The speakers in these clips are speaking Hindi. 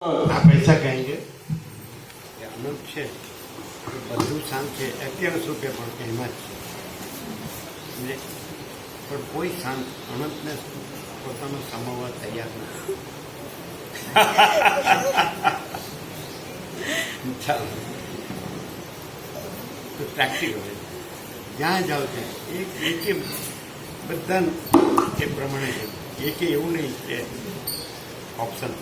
आप ऐसा कहेंगे कि अनंत है બધું શાંત છે 21 રૂપિયા પણ એમાં જ છે પણ કોઈ શાંત અનંતને પોતાનો સમાવવા તૈયાર નથી. ચાલો તો પ્રેક્ટિકલ જ્યાં જાઓ ત્યાં એક બધા એ પ્રમાણે એક એવું નહીં કે ઓપ્શન.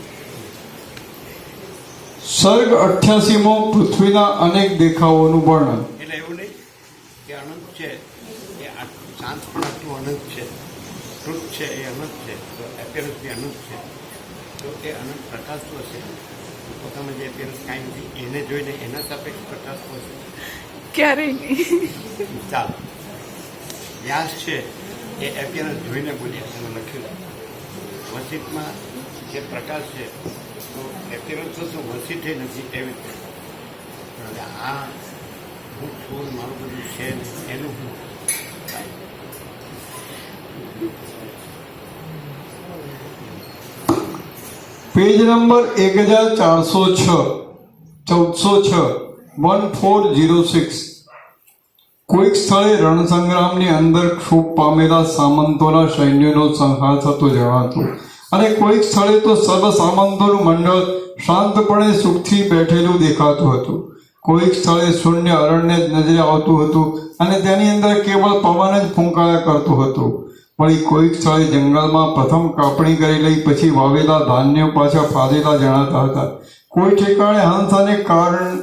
સર્ગ 88મો પૃથ્વીના અનેક દેખાવોનું વર્ણન. એટલે એવું નહીં કે અનંત છે એ શાંત પણ આટલું અનંત છે, ટ્રુથ છે એ અનંત છે, તો એપિયરન્સ બી અનંત છે, તો એ અનંત પ્રકાશતો હશે. પોતામાં જે એપિયરન્સ કાંઈ નથી એને જોઈને એના સાપેક્ષ પ્રકાશતો હશે ક્યારેય નહીં. ચાલો વ્યાસ છે એ એપિયરન્સ જોઈને બોલ્યા એને લખ્યું વસિતમાં જે પ્રકાશ છે તો એપિયરન્સ તો વસિત નથી એવી રીતે. પણ આ હું છું મારું બધું છે ને એનું હું પેજ નંબર 1406 1406. કોઈક સ્થળે રણસંગ્રામની અંદર ક્ષોભ પામેલા સામંતોના સૈન્યનો સંહાર થતો જણાતો અને કોઈક સ્થળે તો સર્વ સામંતોનું મંડળ શાંતપણે સુખથી બેઠેલું દેખાતું હતું. કોઈક સ્થળે શૂન્ય અરણ્ય જ નજરે આવતું હતું અને તેની અંદર કેવળ પવન જ ફૂંકાયા કરતો હતો. વળી કોઈક સ્થળે જંગલમાં પ્રથમ કાપણી કરી લઈ પછી વાવેલા ધાન્ય પાછા ફાદેલા જણાતા હતા. કોઈ ઠેકાણે હંસ અને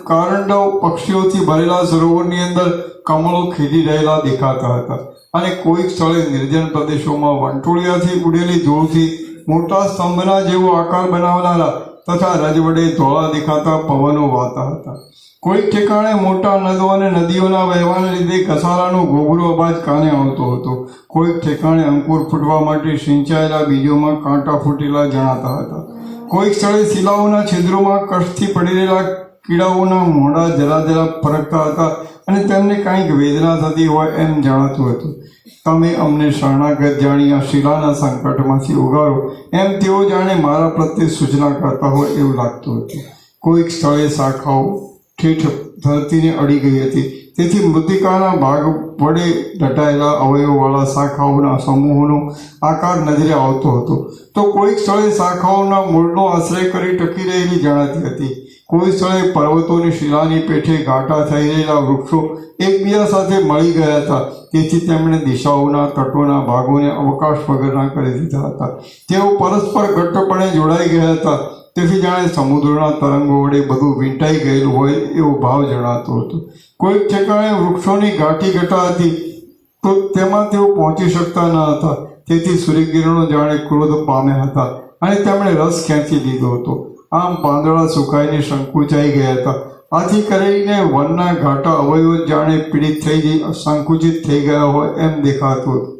કારંડવ પક્ષીઓથી ભરેલા સરોવરની અંદર કમળો ખીલી રહેલા દેખાતા હતા અને કોઈક સ્થળે નિર્જન પ્રદેશોમાં વંટોળિયાથી ઉડેલી ધૂળથી મોટા સ્તંભના જેવો આકાર બનાવનારા તથા રજ વડે ધોળા દેખાતા પવનો વાતા હતા. કોઈક ઠેકાણે મોટા નદો અને નદીઓના વહેવાને લીધે ઘસારાનો ઘોઘરો અવાજ કાને આવતો હતો. કોઈક ઠેકાણે અંકુર ફૂટવા માટે સિંચાયેલા બીજોમાં કાંટા ફૂટેલા જણાતા હતા. કોઈક સ્થળે શિલાઓના છિદ્રોમાં કષ્ટથી પડી રહેલા કીડાઓના મોઢા જરા જરા ફરકતા હતા અને તેમને કાંઈક વેદના થતી હોય એમ જણાતું હતું. તમે અમને શરણાગત જાણી આ શિલાના સંકટમાંથી ઉગારો એમ તેઓ જાણે મારા પ્રત્યે સૂચના કરતા હોય એવું લાગતું હતું. કોઈક સ્થળે શાખાઓ ઠેઠ ધરતીને અડી ગઈ હતી, તેથી મૃતિકાના ભાગ વડે દટાયેલા અવયવવાળા શાખાઓના સમૂહોનો આકાર નજરે આવતો હતો. તો કોઈક સ્થળે શાખાઓના મૂળનો આશ્રય કરી ટકી રહેલી જણાતી હતી. કોઈ સ્થળે પર્વતોની શિલાની પેઠે ઘાટા થઈ રહેલા વૃક્ષો એકબીજા સાથે મળી ગયા હતા, તેથી તેમણે દિશાઓના તટોના ભાગોને અવકાશ વગરના કરી દીધા હતા. તેઓ પરસ્પર ઘટ્ટપણે જોડાઈ ગયા હતા, તેથી જાણે સમુદ્રના તરંગો વડે બધું વીંટાઈ ગયેલું હોય એવો ભાવ જણાતો હતો. કોઈક ઠેકાણે વૃક્ષોની ગાંઠી ઘટા હતી, તો તેમાં તેઓ પહોંચી શકતા ન હતા, તેથી સૂર્યકિરણો જાણે ક્રોધ પામ્યા હતા અને તેમણે રસ ખેંચી લીધો હતો. આમ પાંદડા સુકાઈને સંકુચાઈ ગયા હતા. આથી કરીને વનના ઘાટા અવયવો જાણે પીડિત થઈ જઈ સંકુચિત થઈ ગયા હોય એમ દેખાતું હતું.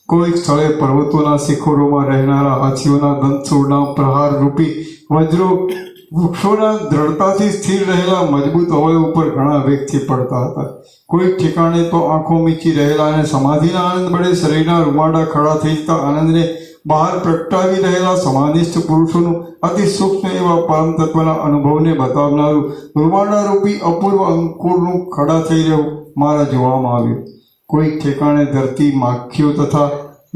કોઈક સ્થળે પર્વતોના શિખરોમાં રહેનારા હાથીઓના દંતસૂળના પ્રહાર રૂપી વજ્રો વૃક્ષોના દ્રઢતાથી સ્થિર રહેલા મજબૂત અવયવ ઉપર ઘણા વેગથી પડતા હતા. કોઈક ઠેકાણે તો આંખો મીચી રહેલા અને સમાધિના આનંદ વડે શરીરના રૂમાડા ખડા થઈ જતા આનંદને બહાર પ્રગટાવી રહેલા સમાધિસ્થ પુરુષોનું અતિ સૂક્ષ્મ એવા પરમ તત્વના અનુભવને બતાવનારું રૂમાડારૂપી અપૂર્વ અંકુરનું ખડા થઈ રહ્યું મારા જોવામાં આવ્યું. કોઈક ઠેકાણે ધરતી માખીઓ તથા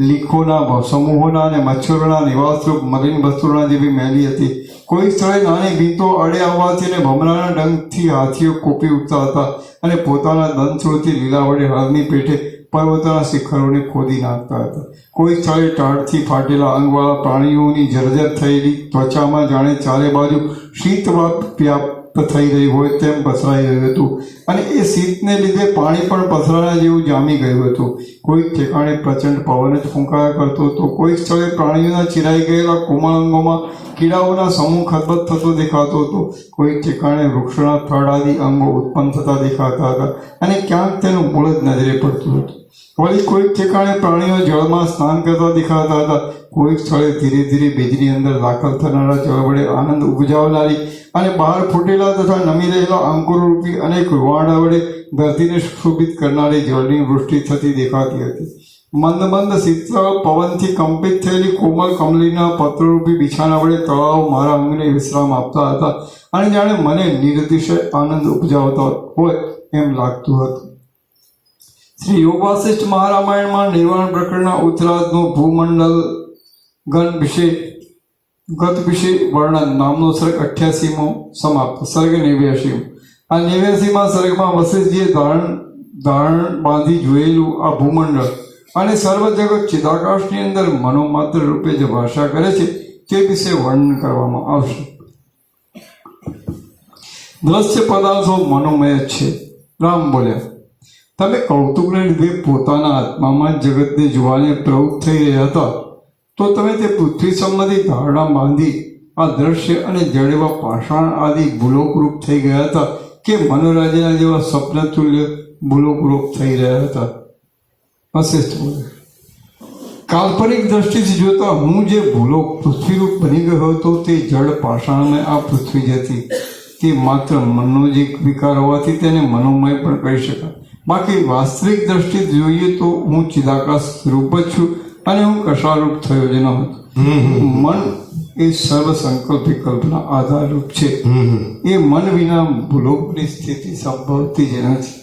લીખોના સમૂહોના અને મચ્છરોના નિવાસરૂપ મલિન વસ્તુના જેવી મેલી હતી. કોઈ સ્થળે નાની ભીંતો અડે આવવાથી અને ભમરાના ડંખથી હાથીઓ કોપી ઉઠતા હતા અને પોતાના દંતસૂળથી લીલા વડે હળની પેઠે પર્વતોના શિખરોને ખોદી નાખતા હતા. કોઈ સ્થળે ટાળથી ફાટેલા અંગવાળા પ્રાણીઓની જર્જર થયેલી ત્વચામાં જાણે ચારે બાજુ શીતવાપ વ્યાપ્ત થઈ રહી હોય તેમ પસરાઈ રહ્યું હતું અને એ શીતને લીધે પાણી પણ પથરાના જેવું જામી ગયું હતું. કોઈક ઠેકાણે પ્રચંડ પવન જ ફૂંકાયા કરતો હતો. કોઈક સ્થળે પ્રાણીઓના ચિરાઈ ગયેલા કોમળ અંગોમાં કીડાઓના સમૂહ ખતબત થતો દેખાતો હતો. કોઈક ઠેકાણે વૃક્ષોના થડ આદિ અંગો ઉત્પન્ન થતા દેખાતા હતા અને ક્યાંક તેનું મૂળ જ નજરે પડતું હતું. વળી કોઈક ઠેકાણે પ્રાણીઓ જળમાં સ્નાન કરતા દેખાતા હતા. કોઈક સ્થળે ધીરે ધીરે બીજની અંદર દાખલ થનારા જળ વડે આનંદ ઉપજાવનારી અને બહાર ફૂટેલા તથા નમી રહેલા અંકુરરૂપી અનેક રૂવાડા વડે ધરતીને સુશોભિત કરનારી જળની વૃષ્ટિ થતી દેખાતી હતી. મંદ મંદ શીતળ પવનથી કંપિત થયેલી કોમળ કમલીના પત્રરૂપી બિછાના વડે તળાવ મારા અંગને વિશ્રામ આપતા હતા અને જાણે મને નિરતિશય આનંદ ઉપજાવતા હોય એમ લાગતું હતું. શ્રી યોગ વાસિષ્ઠ મહારામાયણમાં નિર્વાણ પ્રકરણના ઉત્તરાર્ધનું ભૂમંડલ ગણ વિશે ગત વિશે વર્ણન નામનો સર્ગ 88મો સમાપ્ત. સર્ગ 89. આ 89માં સર્ગમાં વશિષ્ઠજીએ ધારણ બાંધી જોયેલું આ ભૂમંડળ અને સર્વ જગત ચિદાકાશની અંદર મનોમાત્ર રૂપે જે ભાષા કરે છે તે વિશે વર્ણન કરવામાં આવશે. દ્રશ્ય પદાર્થો મનોમય જ છે. રામ બોલ્યા, તમે કૌતુકને લીધે પોતાના આત્મામાં જગતને જોવાને પ્રવૃત્ત થઈ રહ્યા હતા તો તમે તે પૃથ્વી સંબંધી ધારણા બાંધી આ દ્રશ્ય અને જડેવા પાષાણ આદિ ભૂલોકરૂપ થઈ ગયા હતા કે મનોરાજ્યના જેવા સ્વપ્ન તુલ્ય ભૂલોકરૂપ થઈ રહ્યા હતા. વશિષ્ઠ બોલે, કાલ્પનિક દ્રષ્ટિથી જોતા હું જે ભૂલોક પૃથ્વીરૂપ બની ગયો હતો તે જડ પાષાણમય આ પૃથ્વી જ હતી. તે માત્ર મનનો જ એક વિકાર હોવાથી તેને મનોમય પણ કહી શકાય. બાકી વાસ્તવિક દ્રષ્ટિથી જોઈએ તો હું ચિદાકાશ રૂપ જ છું અને હું કશારૂપ થયો જ ન હતો. મન એ સર્વ સંકલ્પ વિકલ્પના આધારરૂપ છે. એ મન વિના ભૂલોકની સ્થિતિ સંભવતી જ નથી.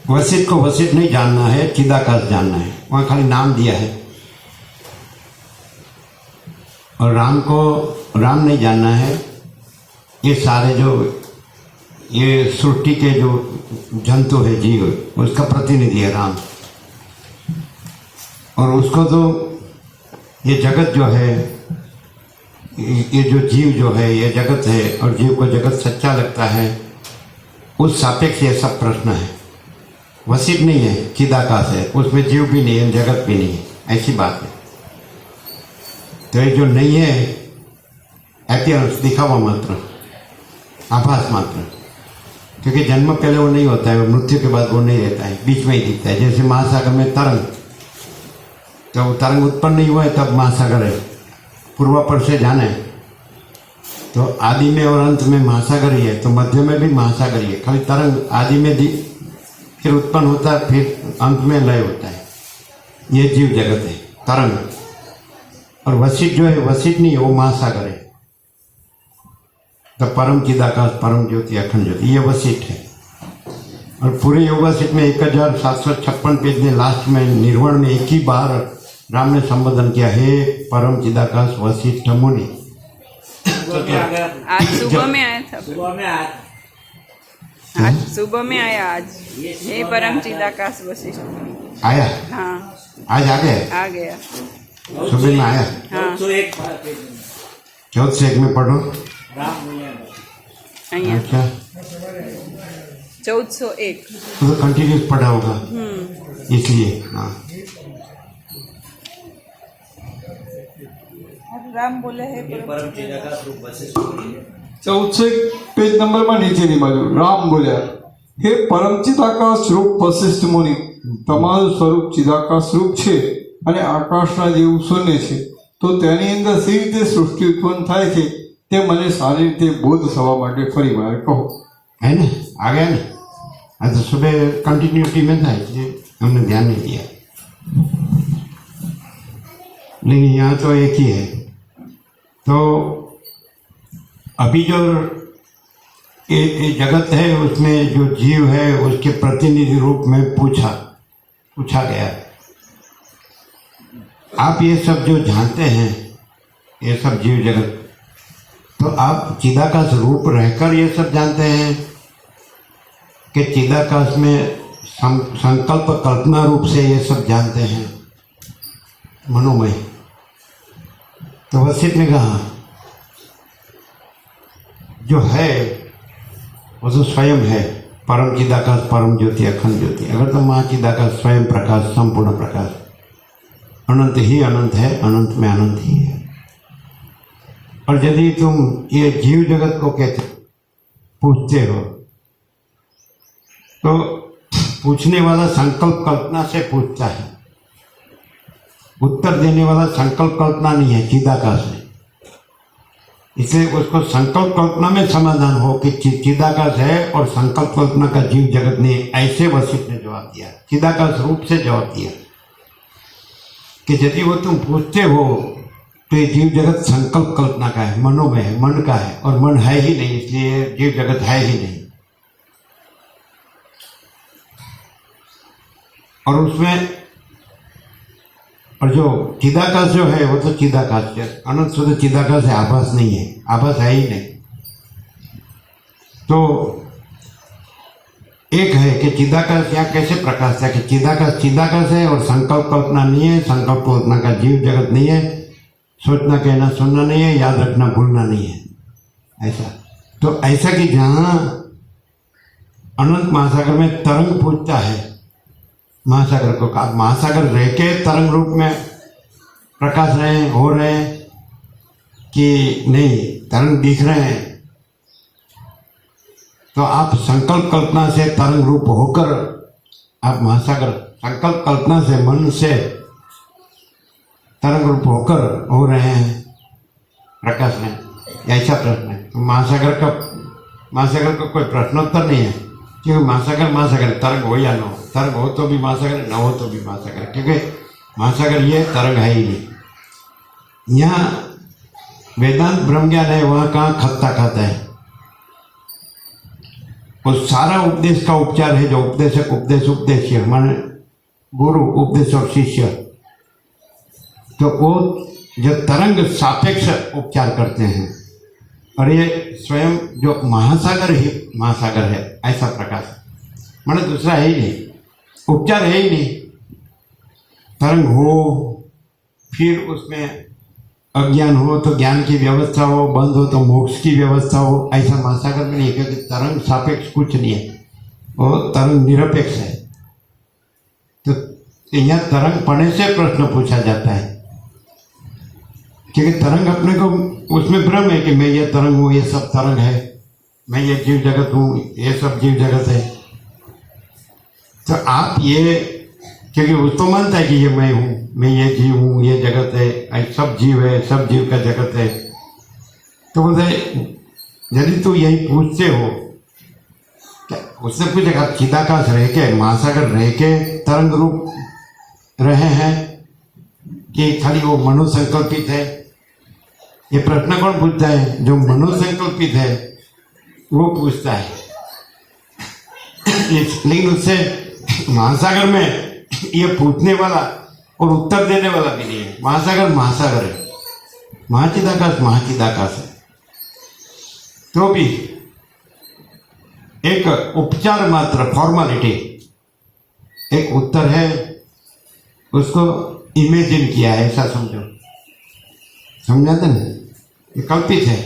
वशिष्ठ को वशिष्ठ नहीं जानना है, चिदाकाश जानना है. वहाँ खाली नाम दिया है. और राम को राम नहीं जानना है. ये सारे जो ये सृष्टि के जो जंतु है, जीव, उसका प्रतिनिधि है राम. और उसको तो ये जगत जो है, ये जो जीव जो है, ये जगत है और जीव को जगत सच्चा लगता है, उस सापेक्ष ये सब प्रश्न है. वशिष्ठ नहीं है, चिदाकाश है. उसमें जीव भी नहीं है, जगत भी नहीं है. ऐसी बात है. तो ये जो नहीं है अपीयरेंस, दिखावा मात्र, आभास मात्र. क्योंकि जन्म पहले वो नहीं होता है, मृत्यु के बाद वो नहीं रहता है, बीच में ही दिखता है. जैसे महासागर में तरंग, तो तरंग उत्पन्न नहीं हुआ है तब महासागर है. पूर्वापर से जाने तो आदि में और अंत में महासागर ही है, तो मध्य में भी महासागर ही है. खाली तरंग आदि में फिर उत्पन्न होता है, फिर अंत में लय होता है. ये जीव जगत है, तरंग. और वशिष्ठ जो है, वशिष्ठ नहीं है, वो महासागर है. तो परम चिदाकाश, परम ज्योति, अखंड ज्योति, ये वशिष्ठ है. और पूरे योग वशिष्ठ में 1756 पेज में लास्ट में निर्वाण में एक ही बार राम ने संबोधन किया, हे परम चिदाकाश वशिष्ठ मुनि. आज सुबह में आया था. आज सुबह में आया. आज हे परम चिदाकाश वशिष्ठ आया. हाँ, आज आ गया. आ गया. सुबह में आया. हाँ, 1401 में पढ़ो. અહીંયા अच्छा, 1401. तो कंटिन्यूस पढ़ा होगा इसलिए. हाँ, राम बोले है परम 14 પેજ નંબરમાં નીચેની બાજુ રામ બોલ્યા, હે પરમ ચિદાકાશ રૂપ વશિષ્ઠ મુનિ, તમારું સ્વરૂપ ચિદાકાશ રૂપ છે અને આકાશના જેવું શૂન્ય છે. તો તેની અંદર સી રીતે સૃષ્ટિ ઉત્પન્ન થાય છે તે મને સારી રીતે બોધ થવા માટે ફરી વાર કહો. है ना, आ गया ना. आज तो सुबह कंटिन्यूटी में था, इसलिए हमने ध्यान नहीं दिया. लेकिन यहाँ तो एक ही है. तो अभी जो ये जगत है उसमें जो जीव है उसके प्रतिनिधि रूप में पूछा गया, आप ये सब जो जानते हैं, ये सब जीव जगत, तो आप चिदाकाश रूप रहकर ये सब जानते हैं कि चिदाकाश में संकल्प कल्पना रूप से ये सब जानते हैं, मनोमय. तो वशिष्ठ ने कहा, जो है वो तो स्वयं है, परम चिदाकाश, परम ज्योति, अखंड ज्योति. अगर तो महाचिदाकाश स्वयं प्रकाश, संपूर्ण प्रकाश, अनंत ही अनंत है, अनंत में अनंत ही है. और यदि तुम ये जीव जगत को कहते पूछते हो, तो पूछने वाला संकल्प कल्पना से पूछता है, उत्तर देने वाला संकल्प कल्पना नहीं है, चिदाकाश है. इसलिए उसको संकल्प कल्पना में समाधान हो कि चिदाकाश है और संकल्प कल्पना का जीव जगत नहीं, ऐसे वशिष्ठ ने जवाब दिया, चिदाकाश रूप से जवाब दिया कि यदि वो तुम पूछते हो तो ये जीव जगत संकल्प कल्पना का है, मनो में है, मन का है, और मन है ही नहीं, इसलिए जीव जगत है ही नहीं। और उसमें और जो चिदाकाश जो है वो तो चिदाकाश है, अनंत शुद्ध चिदाकाश है, आभास नहीं है, आभास है ही नहीं। तो एक है कि चिदाकाश यहाँ कैसे प्रकाश है कि चिदाकाश है और संकल्प कल्पना नहीं है, संकल्प कल्पना का जीव जगत नहीं है, सोचना कहना सुनना नहीं है, याद रखना भूलना नहीं है, ऐसा। तो ऐसा कि जहाँ अनंत महासागर में तरंग पूछता है महासागर को, कहा महासागर रह के तरंग रूप में प्रकाश रहे हो रहे हैं कि नहीं, तरंग दिख रहे हैं, तो आप संकल्प कल्पना से तरंग रूप होकर आप महासागर, संकल्प कल्पना से मन से तरंग रूप होकर हो रहे हैं प्रकाश में, ऐसा प्रश्न है। तो महासागर का कोई प्रश्नोत्तर नहीं है, क्योंकि महासागर तरंग हो या न हो, तरंग हो तो भी महासागर, न हो तो भी महासागर, क्योंकि महासागर ये तरंग है ही नहीं। यहाँ वेदांत ब्रह्म ज्ञान है, वहाँ कहाँ खत्ता खाता है, वो सारा उपदेश का उपचार है, जो उपदेशक उपदेश माने गुरु उपदेश और शिष्य, तो वो जो तरंग सापेक्ष उपचार करते हैं, और ये स्वयं जो महासागर ही महासागर है, ऐसा प्रकाश माने दूसरा है ही नहीं, उपचार है ही नहीं। तरंग हो फिर उसमें अज्ञान हो तो ज्ञान की व्यवस्था हो, बंद हो तो मोक्ष की व्यवस्था हो, ऐसा महासागर में नहीं, क्योंकि तरंग सापेक्ष कुछ नहीं है, वो तरंग निरपेक्ष है। तो यहाँ तरंग पढ़ने से प्रश्न पूछा जाता है, क्योंकि तरंग अपने को उसमें भ्रम है कि मैं ये तरंग हूँ, ये सब तरंग है, मैं ये जीव जगत हूँ, ये सब जीव जगत है। तो आप ये, क्योंकि उसको मानता है कि ये मैं हूँ, मैं ये जीव हूँ, ये जगत है, सब जीव है, सब जीव का जगत है। तो बोलते यदि तू यही पूछते हो, क्या उसने पूछा चिदाकाश रह के, महासागर रह के तरंग रूप रहे हैं कि खाली वो मनोसंकल्पित है? ये प्रश्न कौन पूछता है? जो मनोसंकल्पित है वो पूछता है। लेकिन उससे महासागर में ये पूछने वाला और उत्तर देने वाला भी नहीं है। महासागर है, महाचिदाकाश है। तो भी एक उपचार मात्र, फॉर्मालिटी, एक उत्तर है, उसको इमेजिन किया है, ऐसा समझो, समझाते ना? ये कल्पित है,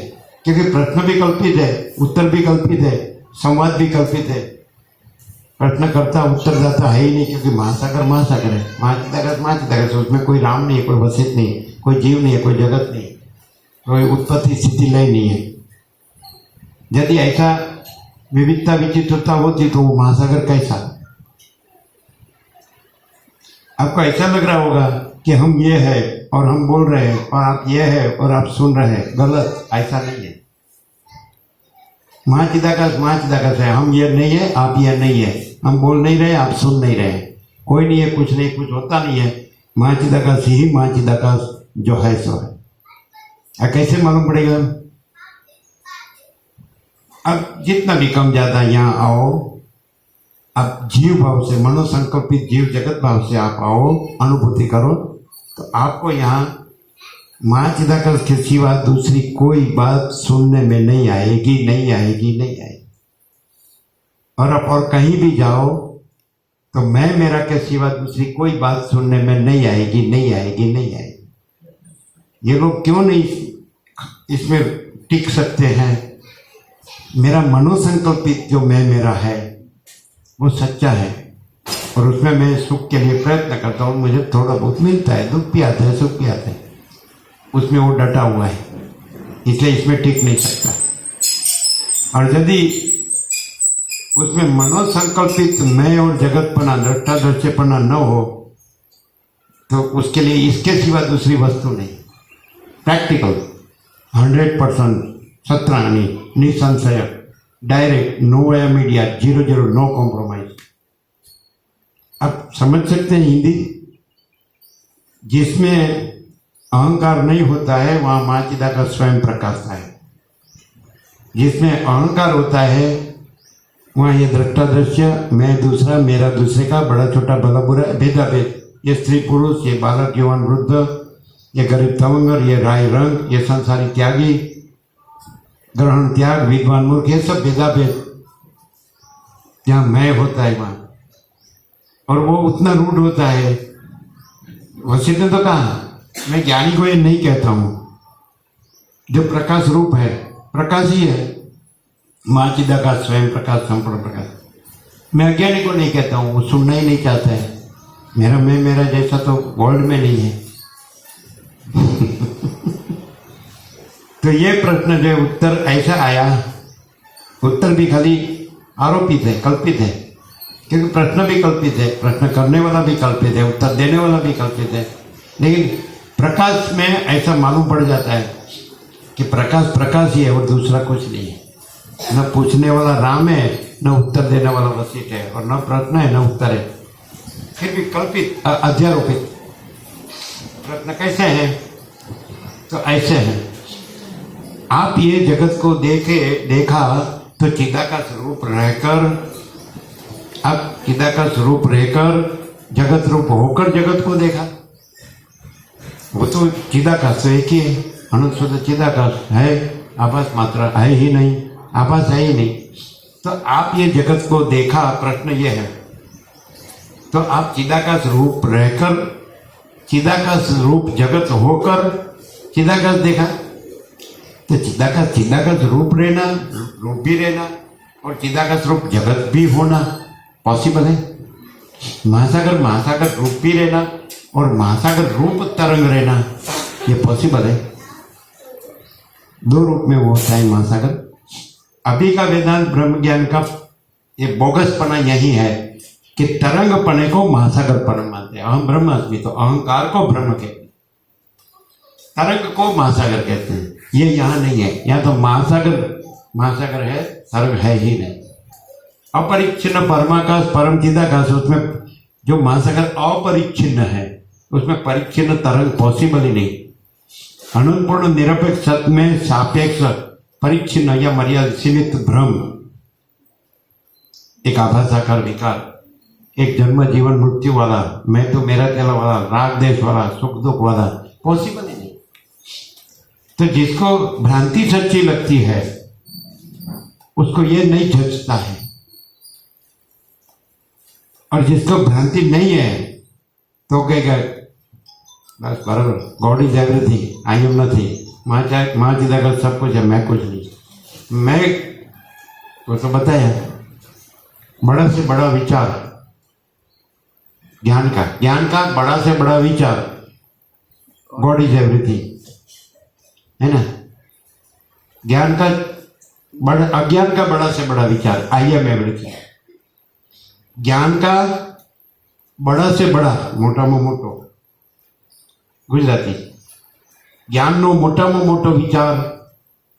क्योंकि प्रश्न भी कल्पित है, उत्तर भी कल्पित है, संवाद भी कल्पित है। प्रश्न करता उत्तर दाता है ही नहीं, क्योंकि महासागर है, महाचिदाकाश, उसमें कोई राम नहीं है, कोई वशिष्ठ नहीं है, कोई जीव नहीं है, कोई जगत नहीं है, कोई उत्पत्ति स्थिति लय नहीं है। यदि ऐसा विविधता विचित्रता होती तो वो महासागर कैसा? आपको ऐसा लग रहा होगा कि हम ये है और हम बोल रहे हैं, और आप ये है और आप सुन रहे हैं। गलत, ऐसा नहीं है। महाचिदाकाश है, हम ये नहीं है, आप ये नहीं है, हम बोल नहीं रहे, आप सुन नहीं रहे, कोई नहीं है, कुछ नहीं, कुछ होता नहीं है। महाचिदाकाश ही महाचिदाकाश जो है सो है। कैसे मालूम पड़ेगा? अब जितना भी कम ज्यादा यहाँ आओ, अब जीव भाव से, मनोसंकल्पित जीव जगत भाव से आप आओ, अनुभूति करो, तो आपको यहाँ महाचिदाकाश के सिवा दूसरी कोई बात सुनने में नहीं आएगी। और आप और कहीं भी जाओ तो मैं मेरा के सिवा दूसरी कोई बात सुनने में नहीं आएगी। ये लोग क्यों नहीं इसमें टिक सकते हैं? मेरा मनोसंकल्पित जो मैं मेरा है वो सच्चा है, और उसमें मैं सुख के लिए प्रयत्न करता हूँ, मुझे थोड़ा बहुत मिलता है, दुख भी आता है, सुख भी आता है, उसमें वो डटा हुआ है, इसलिए इसमें टिक नहीं सकता। और यदि उसमें मनोसंकल्पित मैं और जगतपना, दृष्टादृश्यपना न हो, तो उसके लिए इसके सिवा दूसरी वस्तु नहीं। प्रैक्टिकल 100% સત્રાણી નિસંશય डायरेक्ट नो वे मीडिया 00 नो कॉम्प्रोमाइज। आप समझ सकते हैं हिंदी? जिसमें अहंकार नहीं होता है वहां माँ चिदा का स्वयं प्रकाशता है। जिसमें अहंकार होता है वहाँ ये दृष्टा दृश्य, मैं दूसरा, मेरा दूसरे का, बड़ा छोटा भला बुरा, भेदाभेद, ये स्त्री पुरुष, ये बालक युवान वृद्ध, ये गरीब तवंगर, ये राय रंग, ये संसारी त्यागी, ग्रहण त्याग, विद्वान मूर्ख, ये सब भेदाभेद जहाँ मैं होता है वहाँ, और वो उतना रूढ़ होता है। वशिष्ठ ने तो कहा मैं ज्ञानी को ये नहीं कहता हूँ, जो प्रकाश रूप है प्रकाश ही है, माँ चिदा का स्वयं प्रकाश, संपूर्ण प्रकाश। मैं अज्ञानी को नहीं कहता हूँ, वो सुनना ही नहीं चाहता है। मेरा मैं मेरा जैसा तो वर्ल्ड में नहीं है। तो ये प्रश्न जो उत्तर ऐसा आया, उत्तर भी खाली आरोपित है, कल्पित है, क्योंकि प्रश्न भी कल्पित है, प्रश्न करने वाला भी कल्पित है, उत्तर देने वाला भी कल्पित है। लेकिन प्रकाश में ऐसा मालूम पड़ जाता है कि प्रकाश प्रकाश ही है और दूसरा कुछ नहीं है। न पूछने वाला राम है, न उत्तर देने वाला वशिष्ठ है, और न प्रश्न है न उत्तर है, फिर भी कल्पित अध्यारोपित। प्रश्न कैसे है? तो ऐसे है, आप ये जगत को देखा तो चिदाकाश रूप रहकर, आप चिदाकाश रूप रहकर जगत रूप होकर जगत को देखा। वो तो चिदाकाश तो एक ही है, अनंत शुद्ध चिदाकाश है, आभास मात्रा है ही नहीं, आभास है ही नहीं। तो आप ये जगत को देखा, प्रश्न ये है, तो आप चिदाकाश रूप रहकर, चिदाकाश रूप जगत होकर चिदाकाश देखा। तो चिदाकाश रूप रहना, रूप भी रहना, और चिदाकाश रूप जगत भी होना पॉसिबल है। महासागर रूप भी रहना और महासागर रूप तरंग रहना, ये पॉसिबल है। दो रूप में वो होता है महासागर। अभी का वेदांत ब्रह्म ज्ञान का ये बोगसपना यही है कि तरंगपने को महासागरपन मानते हैं। अहम ब्रह्मास्मि, तो अहंकार को ब्रह्म कहते हैं, तरंग को महासागर कहते हैं। ये यहाँ नहीं है, यहाँ तो महासागर है, तरंग है ही नहीं। अपरिच्छिन्न परमाकाश परम चिदाकाश, उसमें जो महासागर अपरिच्छिन्न है उसमें परिच्छिन्न तरंग पॉसिबल ही नहीं। अनंतपूर्ण निरपेक्ष सत्य में सापेक्ष परिच्छिन्न या मर्यादित सीमित भ्रम, एक आभासाकार विकार, एक जन्म जीवन मृत्यु वाला, मैं तो मेरा तेला वाला, राग देश वाला, सुख दुख वाला, पॉसिबल ही नहीं। तो जिसको भ्रांति सच्ची लगती है उसको ये नहीं जचता है, और जिसको भ्रांति नहीं है तो कहेगा बस बराबर, God is everything, I am nothing, माँ चिदाकाश सब कुछ है, मैं कुछ नहीं। मैं तो बताया, बड़ा से बड़ा विचार ज्ञान का बड़ा से बड़ा विचार, गॉड इज एवरीथिंग, है ना। ज्ञान का बड़ा, अज्ञान का बड़ा से बड़ा विचार, आई एम एवरीथिंग। ज्ञान का बड़ा से बड़ा, मोटाમાં મોટો ગુજરાતી, જ્ઞાનનો મોટામાં મોટો વિચાર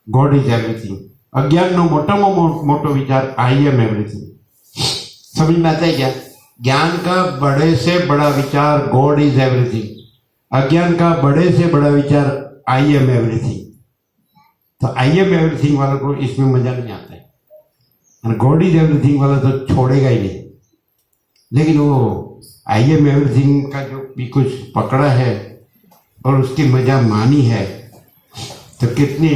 ગોડ ઇઝ એવરીથિંગ, અજ્ઞાનનો મોટામાં મોટો વિચાર आई एम एवरीथिंग। समझ में आता है क्या? ज्ञान का बड़े से बड़ा विचार गॉड इज एवरीथिंग, अज्ञान का बड़े से बड़ा विचार आई एम एवरीथिंग। तो आई एम एवरीथिंग वालों को इसमें मजा नहीं आता है, और गॉड इज एवरीथिंग वाला तो छोड़ेगा ही नहीं। लेकिन वो आई एम एवरीथिंग का जो भी कुछ पकड़ा है और उसकी मजा मानी है, तो कितनी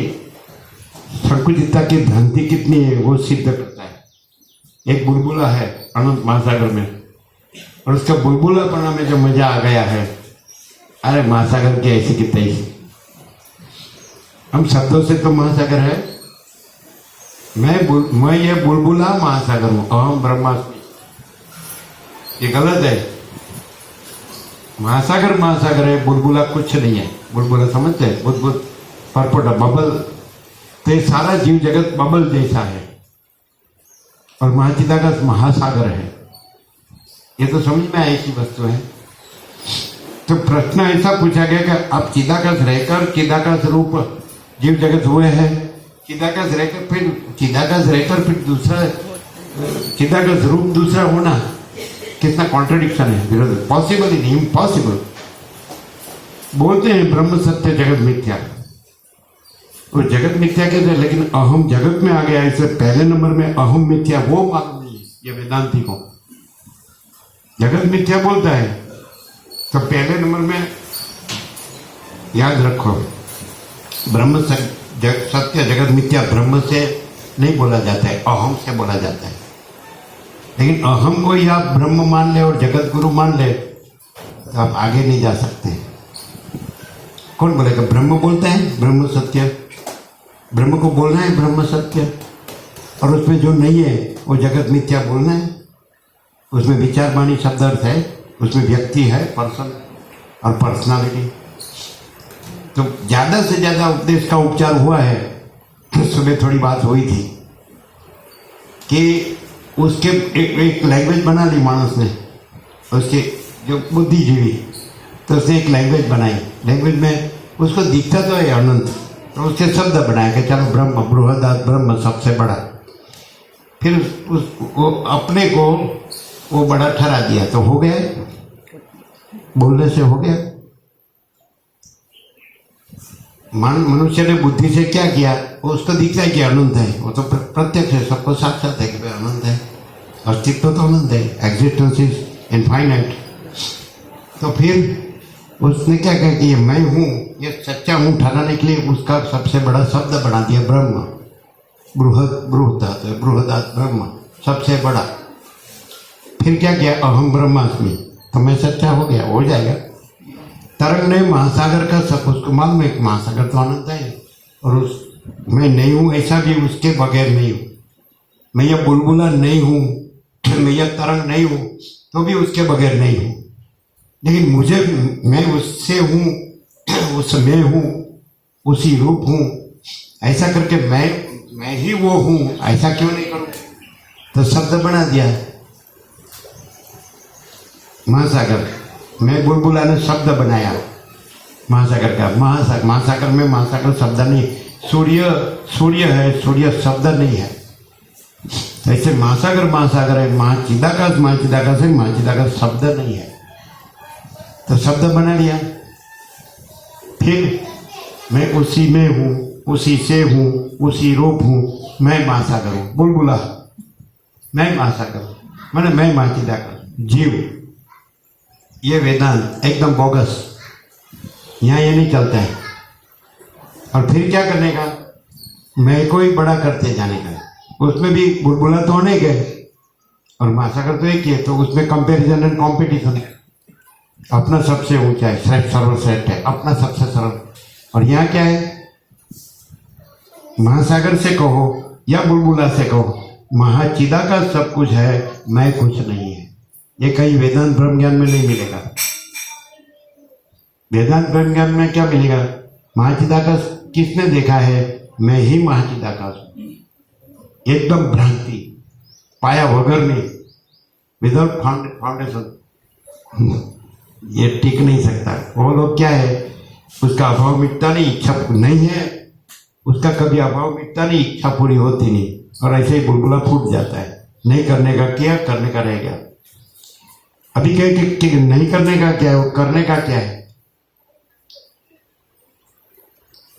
संकुचितता की भ्रांति कितनी है वो सिद्ध करता है। एक बुलबुला है अनंत महासागर में, और उसका बुलबुलापना में जो मजा आ गया है, अरे महासागर की ऐसी की तैसी। हम शब्दों से तो महासागर है, मैं ये बुलबुला महासागर हूं, अहम ब्रह्मास्मि, ये गलत है। महासागर है, बुलबुला कुछ नहीं है। बुलबुला समझते हैं? बुलबुल परपोटा, बबल, तो ये सारा जीव जगत बबल जैसा है, और महाचिदाकाश महासागर है। ये तो समझ में आई सी वस्तु है। तो प्रश्न ऐसा पूछा गया कि आप चिदाकाश रहकर चिदाकाश रूप जीव जगत हुए हैं, चिदाकाश रहकर फिर दूसरा चिदाकाश रूप दूसरा होना, कितना कॉन्ट्रडिक्शन है, विरोध, पॉसिबल ही नहीं, इम्पॉसिबल। बोलते हैं ब्रह्म सत्य जगत मिथ्या, वो जगत मिथ्या कहते हैं, लेकिन अहम जगत में आ गया। इससे पहले नंबर में अहम मिथ्या वो मालूम नहीं है ये वेदांती को। जगत मिथ्या बोलता है तो पहले नंबर में याद रखो, ब्रह्म सत्य जगत मिथ्या ब्रह्म से नहीं बोला जाता है, अहम से बोला जाता है। लेकिन अहम को ही आप ब्रह्म मान ले और जगत गुरु मान ले तो आप आगे नहीं जा सकते। कौन बोलेगा? ब्रह्म बोलता है ब्रह्म सत्य, ब्रह्म को बोलना है ब्रह्म सत्य, और उसमें जो नहीं है वो जगत मिथ्या बोलना है। उसमें विचार वाणी शब्द अर्थ है, उसमें व्यक्ति है, पर्सन और पर्सनालिटी। तो ज़्यादा से ज़्यादा उपदेश का उपचार हुआ है। सुबह थोड़ी बात हुई थी कि उसके एक लैंग्वेज बना ली मानस ने, उसके जो बुद्धिजीवी, तो उसने एक लैंग्वेज बनाई। लैंग्वेज में उसको दिखता तो है अनंत, तो उसके शब्द बनाए कि चलो ब्रह्म, बृहदात ब्रह्म सबसे बड़ा। फिर वो अपने को वो बड़ा ठहरा दिया, तो हो गया, बोलने से हो गया। मनुष्य ने बुद्धि से क्या किया? वो उसको दिखता है कि अनंत है, वो तो प्रत्यक्ष है, सबको साक्षात है कि भाई अनंत है, अस्तित्व तो अनंत है, एग्जिस्टेंस इज इनफाइनाइट। तो फिर उसने क्या कहा कि ये मैं हूँ, ये सच्चा हूँ ठहराने के लिए उसका सबसे बड़ा शब्द बना दिया ब्रह्म। बृहदात ब्रह्म सबसे बड़ा। फिर क्या किया? अहम ब्रह्मास्मि, तो मैं सच्चा हो गया, हो जाएगा। तरंग ने महासागर का सब उसको मालूम है, महासागर तो अनंत है, और उस मैं नहीं हूँ ऐसा भी उसके बगैर नहीं हूँ। मैं यह बुलबुला नहीं हूँ, मैं यह तरंग नहीं हूँ, तो भी उसके बगैर नहीं हूँ। लेकिन मुझे, मैं उससे हूँ, उसमें हूँ, उसी रूप हूँ, ऐसा करके मैं ही वो हूँ, ऐसा क्यों नहीं करूँ? तो शब्द बना दिया महासागर। मैं बुलबुला ने शब्द बनाया महासागर का। महासागर में महासागर शब्द नहीं, सूर्य है, सूर्य शब्द नहीं है। ऐसे महासागर है, महाचिदाकाश है, महाचिदाकाश शब्द नहीं है, तो शब्द बना लिया। फिर मैं उसी में हूँ, उसी से हूँ, उसी रूप हूँ, मैं महासागर हूँ, बुलबुला मैं महासागर, मैंने मैं महाचिदाकाश जीव। ये वेदांत एकदम बोगस, यहाँ ये नहीं चलता है। और फिर क्या करने का? मैं को ही बड़ा करते जाने का। उसमें भी बुलबुला तो होने गए और महासागर तो एक ही है, तो उसमें कंपैरिजन एंड कंपटीशन है। अपना सबसे ऊंचा है, श्रेष्ठ सर्वश्रेष्ठ है, अपना सबसे सरल। और यहाँ क्या है? महासागर से कहो या बुलबुला से कहो, महाचिदाकाश सब कुछ है, मैं कुछ नहीं है। ये कहीं वेदांत ब्रह्म ज्ञान में नहीं मिलेगा। वेदांत ब्रह्म ज्ञान में क्या मिलेगा? महाचिदाकाश किसने देखा है? मैं ही महाचिदाकाश हूं। एकदम भ्रांति, पाया वगैर नहीं, विदाउट फाउंडेशन, ये टिक नहीं सकता। वो लोग क्या है, उसका अभाव मिटता नहीं, इच्छा नहीं है, उसका कभी अभाव मिटता नहीं, इच्छा पूरी होती नहीं, और ऐसे ही बुलबुला फूट जाता है। नहीं करने का क्या, करने का रह गया। अभी कहे कि नहीं करने का क्या है, वो करने का क्या है?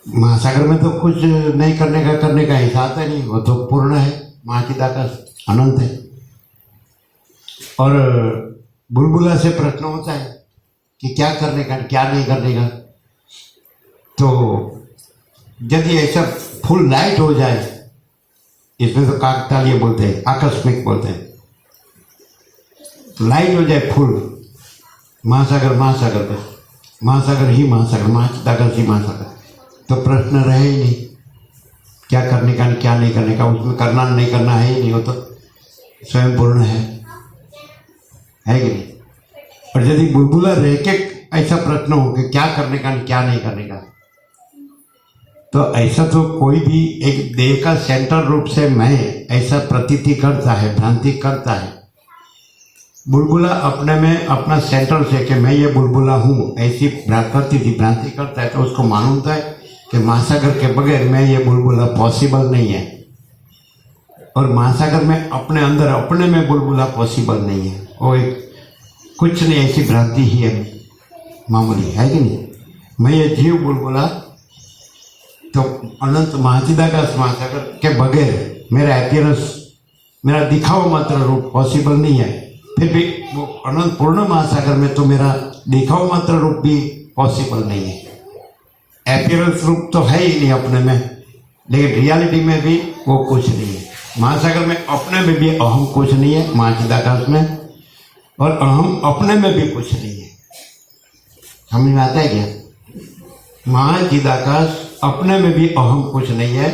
महासागर में तो कुछ नहीं करने का हिसाब है नहीं, वो तो पूर्ण है, महाचिदाकाश अनंत है। और बुलबुला से प्रश्न होता है कि क्या करने का, क्या नहीं करने का। तो यदि ऐसा फुल लाइट हो जाए, इसमें तो काकतालीय बोलते हैं, आकस्मिक बोलते हैं, लाइट हो जाए फुल, महासागर पे, महासागर ही महासागर, महाचिदाकाश ही महासागर, तो प्रश्न रहे ही नहीं क्या करने का, क्या नहीं करने का। उसमें करना नहीं करना है ही नहीं, वो तो स्वयं पूर्ण है कि नहीं। और यदि बुलबुला रह के ऐसा प्रश्न हो कि क्या करने का, क्या नहीं करने का, तो ऐसा तो कोई भी एक देह का सेंटर रूप से मैं ऐसा प्रतीति करता है, भ्रांति करता है। बुलबुला अपने में अपना सेंटर से कि मैं ये बुलबुला हूँ ऐसी प्रतीति भ्रांति करता है, तो उसको मालूम है कि महासागर के बगैर मैं ये बुलबुला पॉसिबल नहीं है, और महासागर में अपने अंदर अपने में बुलबुला पॉसिबल नहीं है। वो एक कुछ नहीं, ऐसी भ्रांति ही है, मामूली है कि नहीं। मैं ये जीव बुलबुला तो अनंत महाचिदाकाश महासागर के बगैर मेरा अपीयरेंस, मेरा दिखा हुआ मात्र रूप पॉसिबल नहीं है। फिर भी वो अनंत पूर्ण महासागर में तो मेरा दिखा हुआ मात्र रूप भी पॉसिबल नहीं है। अपीयरेंस रूप तो है ही नहीं अपने में, लेकिन रियलिटी में भी वो कुछ नहीं है। महासागर में अपने में भी अहम कुछ नहीं है, महाचिदाकाश में, और अहम अपने में भी कुछ नहीं है। समझ में आता है क्या? महाचिदाकाश अपने में भी अहम कुछ नहीं है,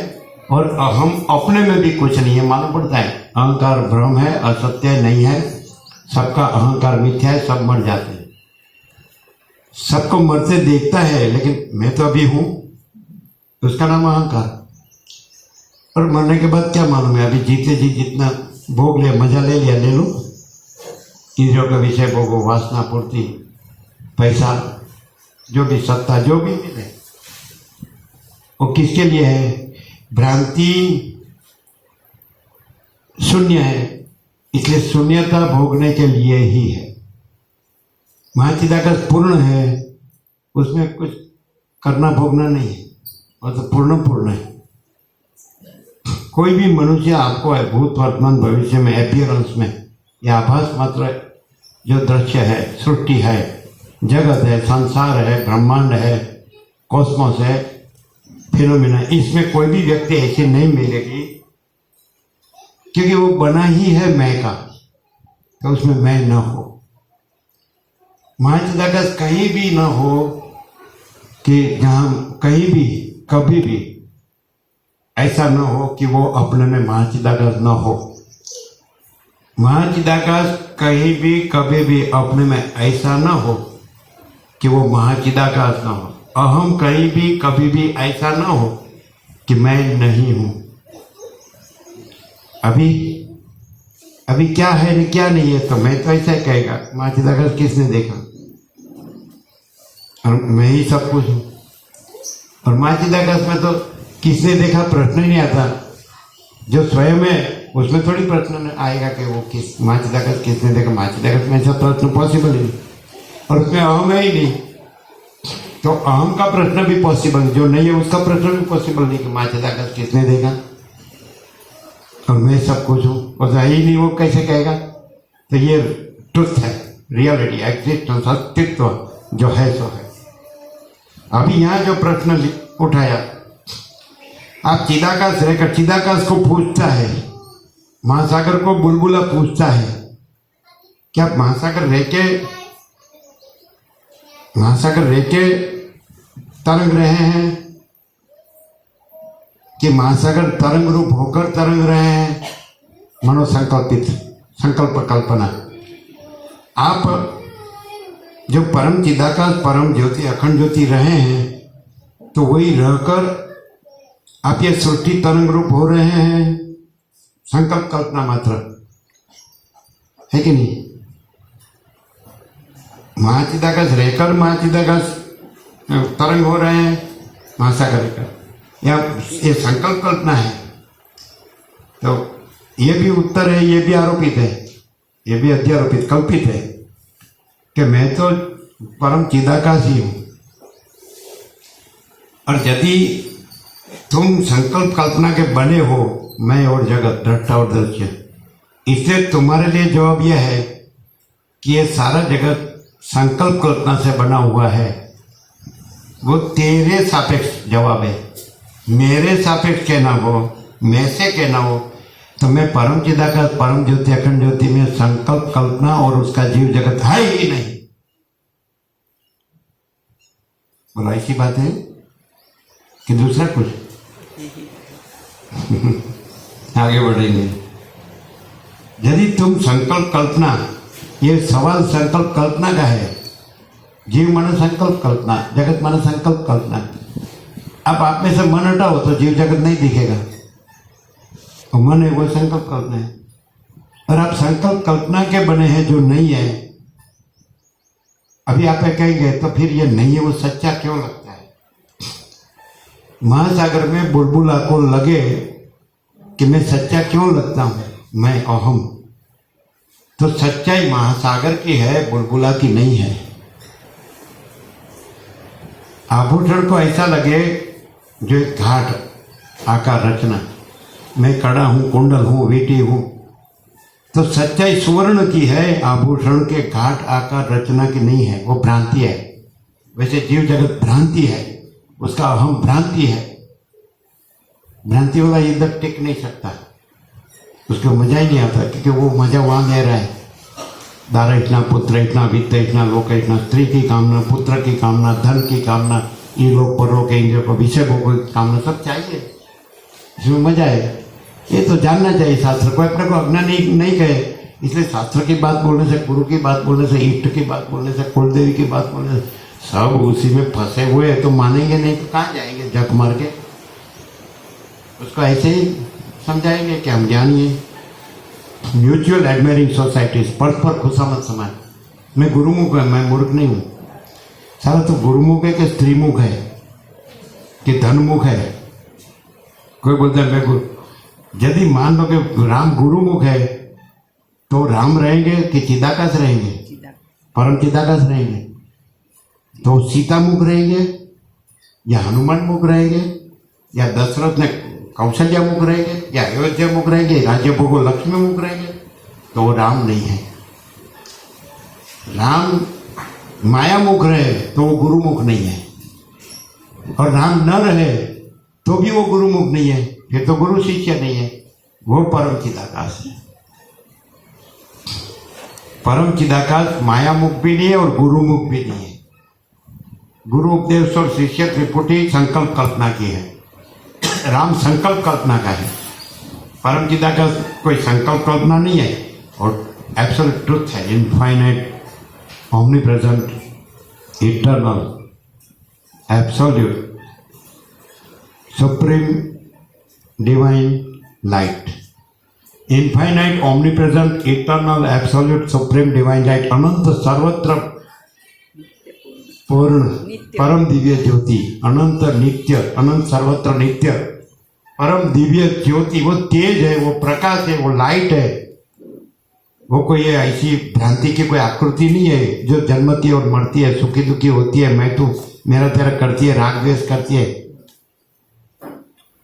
और अहम अपने में भी कुछ नहीं है। मालूम पड़ता है अहंकार भ्रम है, असत्य नहीं है, सबका अहंकार मिथ्या है, सब मर जाते हैं, सबको मरते देखता है, लेकिन मैं तो अभी हूं, उसका नाम अहंकार। और मरने के बाद क्या मालूम है? अभी जीते जी जितना भोग लिया, मजा ले लिया, ले लो, इंद्रियों का विषय भोगो, वासना पूर्ति, पैसा, जो भी सत्ता, जो भी मिले, वो किसके लिए है? भ्रांति शून्य है, इसलिए शून्यता भोगने के लिए ही है। महाचिदाकाश पूर्ण है, उसमें कुछ करना भोगना नहीं है, और तो पूर्ण है। कोई भी मनुष्य आपको है भूत वर्तमान भविष्य में अपीयरेंस में या आभास मात्र जो दृश्य है, सृष्टि है, जगत है, संसार है, ब्रह्मांड है, कॉस्मोस है, फिनोमिना, इसमें कोई भी व्यक्ति ऐसी नहीं मिलेगी, क्योंकि वो बना ही है मैं का, तो उसमें मैं न हो। महाचिदाकाश कहीं भी न हो कि जहां कहीं भी कभी भी ऐसा न हो कि वो अपने में महाचिदाकाश न हो। महाचिदाकाश कहीं भी कभी भी अपने में ऐसा न हो कि वो महाचिदाकाश न हो। अहम कहीं भी कभी भी ऐसा न हो कि मैं नहीं हूं। अभी क्या है क्या नहीं है, तो मैं तो ऐसा ही कहेगा, महाचिदाकाश किसने देखा, और मैं ही सब कुछ हूं। और महाचिदाकाश में तो किसने देखा प्रश्न ही नहीं आता, जो स्वयं है उसमें थोड़ी प्रश्न आएगा कि वो किस महाचिदाकाश किसने देखा। महाचिदाकाश में ऐसा प्रश्न पॉसिबल ही नहीं, और उसमें अहम है ही नहीं, तो अहम का प्रश्न भी पॉसिबल, जो नहीं है उसका प्रश्न भी पॉसिबल नहीं कि महाचिदाकाश किसने देखा, और मैं सब कुछ हूँ, और है ही नहीं, वो कैसे कहेगा? तो ये ट्रुथ है, रियलिटी, एग्जिस्टेंस, अस्तित्व जो है सो है। अभी यहाँ जो प्रश्न उठाया, आप चिदाकाश रहकर चिदाकाश को पूछता है, महासागर को बुलबुला पूछता है, क्या महासागर रह के तरंग रहे हैं, कि महासागर तरंग रूप होकर तरंग रहे हैं? मनोसंकल्पित संकल्प कल्पना। आप जो परम चिदाकाश परम ज्योति अखंड ज्योति रहे हैं, तो वही रहकर आप ये सृष्टि तरंग रूप हो रहे हैं, संकल्प कल्पना मात्र है कि नहीं? महाचिदाकाश रहकर महाचिदाकाश तरंग हो रहे हैं, महासागर रहकर, या ये संकल्प कल्पना है? तो ये भी उत्तर है, ये भी आरोपित है, ये भी अध्यारोपित कल्पित है कि मैं तो परम चिदाकाश ही हूं। और यदि तुम संकल्प कल्पना के बने हो, मैं और जगत, दृष्टा और दृश्य, इसलिए तुम्हारे लिए जवाब यह है कि ये सारा जगत संकल्प कल्पना से बना हुआ है। वो तेरे सापेक्ष जवाब है, मेरे सापेक्ष कहना हो, मैं से कहना हो, तो मैं परम चिदाकाश परम ज्योति अखंड ज्योति में संकल्प कल्पना और उसका जीव जगत है ही नहीं। बोला ऐसी बात है कि दूसरा कुछ? आगे बढ़ेंगे। यदि तुम संकल्प कल्पना, ये सवाल संकल्प कल्पना का है, जीव मन संकल्प कल्पना, जगत मन संकल्प कल्पना। अब आप में से मन हटाओ तो जीव जगत नहीं दिखेगा, और मन है वो संकल्प कल्पना है। और आप संकल्प कल्पना के बने हैं जो नहीं है, अभी आप कहेंगे तो फिर ये नहीं है वो सच्चा क्यों लगता है? महासागर में बुलबुला को लगे कि मैं सच्चा क्यों लगता हूं, मैं अहम, तो सच्चाई महासागर की है, बुलबुला की नहीं है। आभूषण को ऐसा लगे जो एक घाट आकार रचना, मैं कड़ा हूं, कुंडल हूं, वीटी हूं, तो सच्चाई सुवर्ण की है, आभूषण के घाट आकार रचना की नहीं है, वो भ्रांति है। वैसे जीव जगत भ्रांति है, उसका अहम भ्रांति है। भ्रांति वाला इधर टिक नहीं सकता, उसको मजा ही नहीं आता, क्योंकि वो मजा वहां ले रहा है। दारा इतना, पुत्र इतना, वित्त इतना, लोक इतना, स्त्री की कामना, पुत्र की कामना, धन की कामना, ये लोग परलोक के इंद्रियों को, विषय भोगों की कामना, सब चाहिए, इसमें मजा है। ये तो जानना चाहिए शास्त्र को, अपने को अज्ञान नहीं कहे। इसलिए शास्त्र की बात बोलने से, गुरु की बात बोलने से, इष्ट की बात बोलने से, कुलदेवी की बात बोलने से, सब उसी में फंसे हुए हैं, तो मानेंगे नहीं तो कहाँ जाएंगे जप मार के। उसको ऐसे ही समझाएंगे कि हम जानिए। म्यूचुअल एडमायरिंग सोसाइटीज, परस्पर खुशामद समाज। मैं गुरुमुख है, मैं मूर्ख नहीं हूँ। सारा तो गुरुमुख है कि स्त्रीमुख है कि धनमुख है। कोई बोलता है मैं गुरु, यदि मान लो कि राम गुरुमुख है तो राम रहेंगे कि चिदाकाश रहेंगे, परम चिदाकाश रहेंगे। तो सीता मुख रहेंगे या हनुमान मुख रहेंगे या दशरथ ने कौशल्या मुख रहेंगे या अयोध्या मुख रहेंगे, राज्य भोगो लक्ष्मी मुख रहेंगे, तो वो राम नहीं है। राम माया मुख रहे तो वो गुरुमुख नहीं है, और राम न रहे तो भी वो गुरुमुख नहीं है, फिर तो गुरु शिष्य नहीं है, वो परम चिदाकाश है। परम चिदाकाश माया मुख भी नहीं है और गुरुमुख भी नहीं है। गुरु उपदेश और शिष्य त्रिपुटी संकल्प कल्पना की है, राम संकल्प कल्पना का है। परम चिदाकाश कोई संकल्प कल्पना नहीं है और एब्सोल्यूट ट्रुथ है, infinite, omnipresent, eternal, absolute, supreme, divine light. Infinite, omnipresent, eternal, absolute, supreme, divine light. अनंत सर्वत्र पूर्ण परम दिव्य ज्योति, अनंत नित्य, अनंत सर्वत्र नित्य परम दिव्य ज्योति, वो तेज है, वो प्रकाश है, वो लाइट है। वो कोई ऐसी भ्रांति की कोई आकृति नहीं है जो जन्मती है और मरती है, सुखी दुखी होती है, मैं तू मेरा तेरा करती है, राग द्वेष करती है।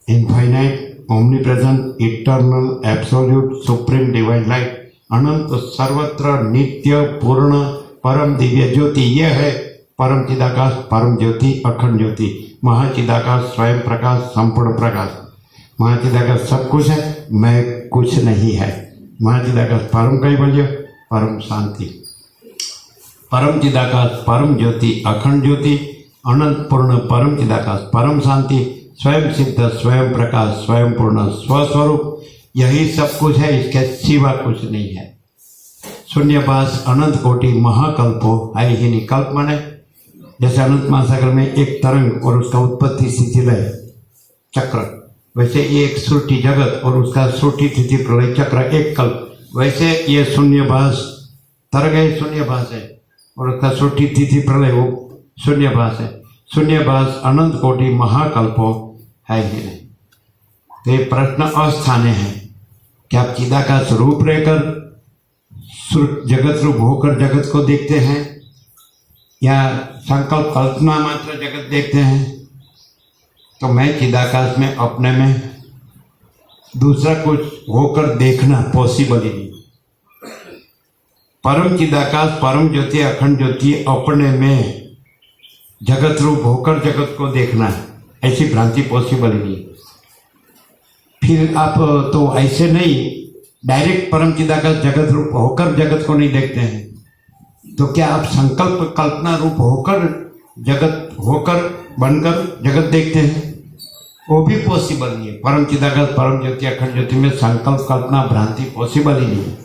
Infinite, omnipresent, eternal, absolute, supreme, divine light, अनंत सर्वत्र नित्य पूर्ण परम दिव्य ज्योति, यह है परम चिदाकाश, परम ज्योति, अखंड ज्योति, महाचिदाकाश, स्वयं प्रकाश, संपूर्ण प्रकाश। महाचिदाकाश सब कुछ है, मैं कुछ नहीं है। महाचिदाकाश परम कैवल्य, परम शांति, परम चिदाकाश, परम ज्योति, अखंड ज्योति, अनंत पूर्ण परम चिदाकाश, परम शांति, स्वयं सिद्ध, स्वयं प्रकाश, स्वयं पूर्ण स्वस्वरूप, यही सब कुछ है, इसके सिवा कुछ नहीं है। शून्यपास अनंत कोटि महाकल्पो है ही नहीं। कल्प माने जैसे अनंत महासागर में एक तरंग और उसका उत्पत्ति स्थिति लय चक्र, वैसे एक श्रुति जगत और उसका श्रुति स्थिति प्रलय चक्र एक कल्प, वैसे ये शून्यभास तरंग है, शून्यभास है, और उसका श्रुति स्थिति प्रलय वो शून्यभास है। शून्यभास अनंत कोटि महाकल्पो है ही नहीं। तो ये प्रश्न अस्थाने है कि आप चिदाकाश रूप रहकर जगत रूप होकर जगत को देखते हैं या संकल्प कल्पना मात्र जगत देखते हैं। तो मैं चिदाकाश में अपने में दूसरा कुछ होकर देखना पॉसिबल ही नहीं। परम चिदाकाश, परम ज्योति, अखंड ज्योति, अपने में जगत रूप होकर जगत को देखना, ऐसी भ्रांति पॉसिबल ही नहीं। फिर आप तो ऐसे नहीं डायरेक्ट परम चिदाकाश जगत रूप होकर जगत को नहीं देखते हैं, तो क्या आप संकल्प कल्पना रूप होकर जगत होकर बनकर जगत देखते हैं? वो भी पॉसिबल नहीं है। परम चिदाकाश, परम ज्योति, अखंड ज्योति में संकल्प कल्पना भ्रांति पॉसिबल ही नहीं है।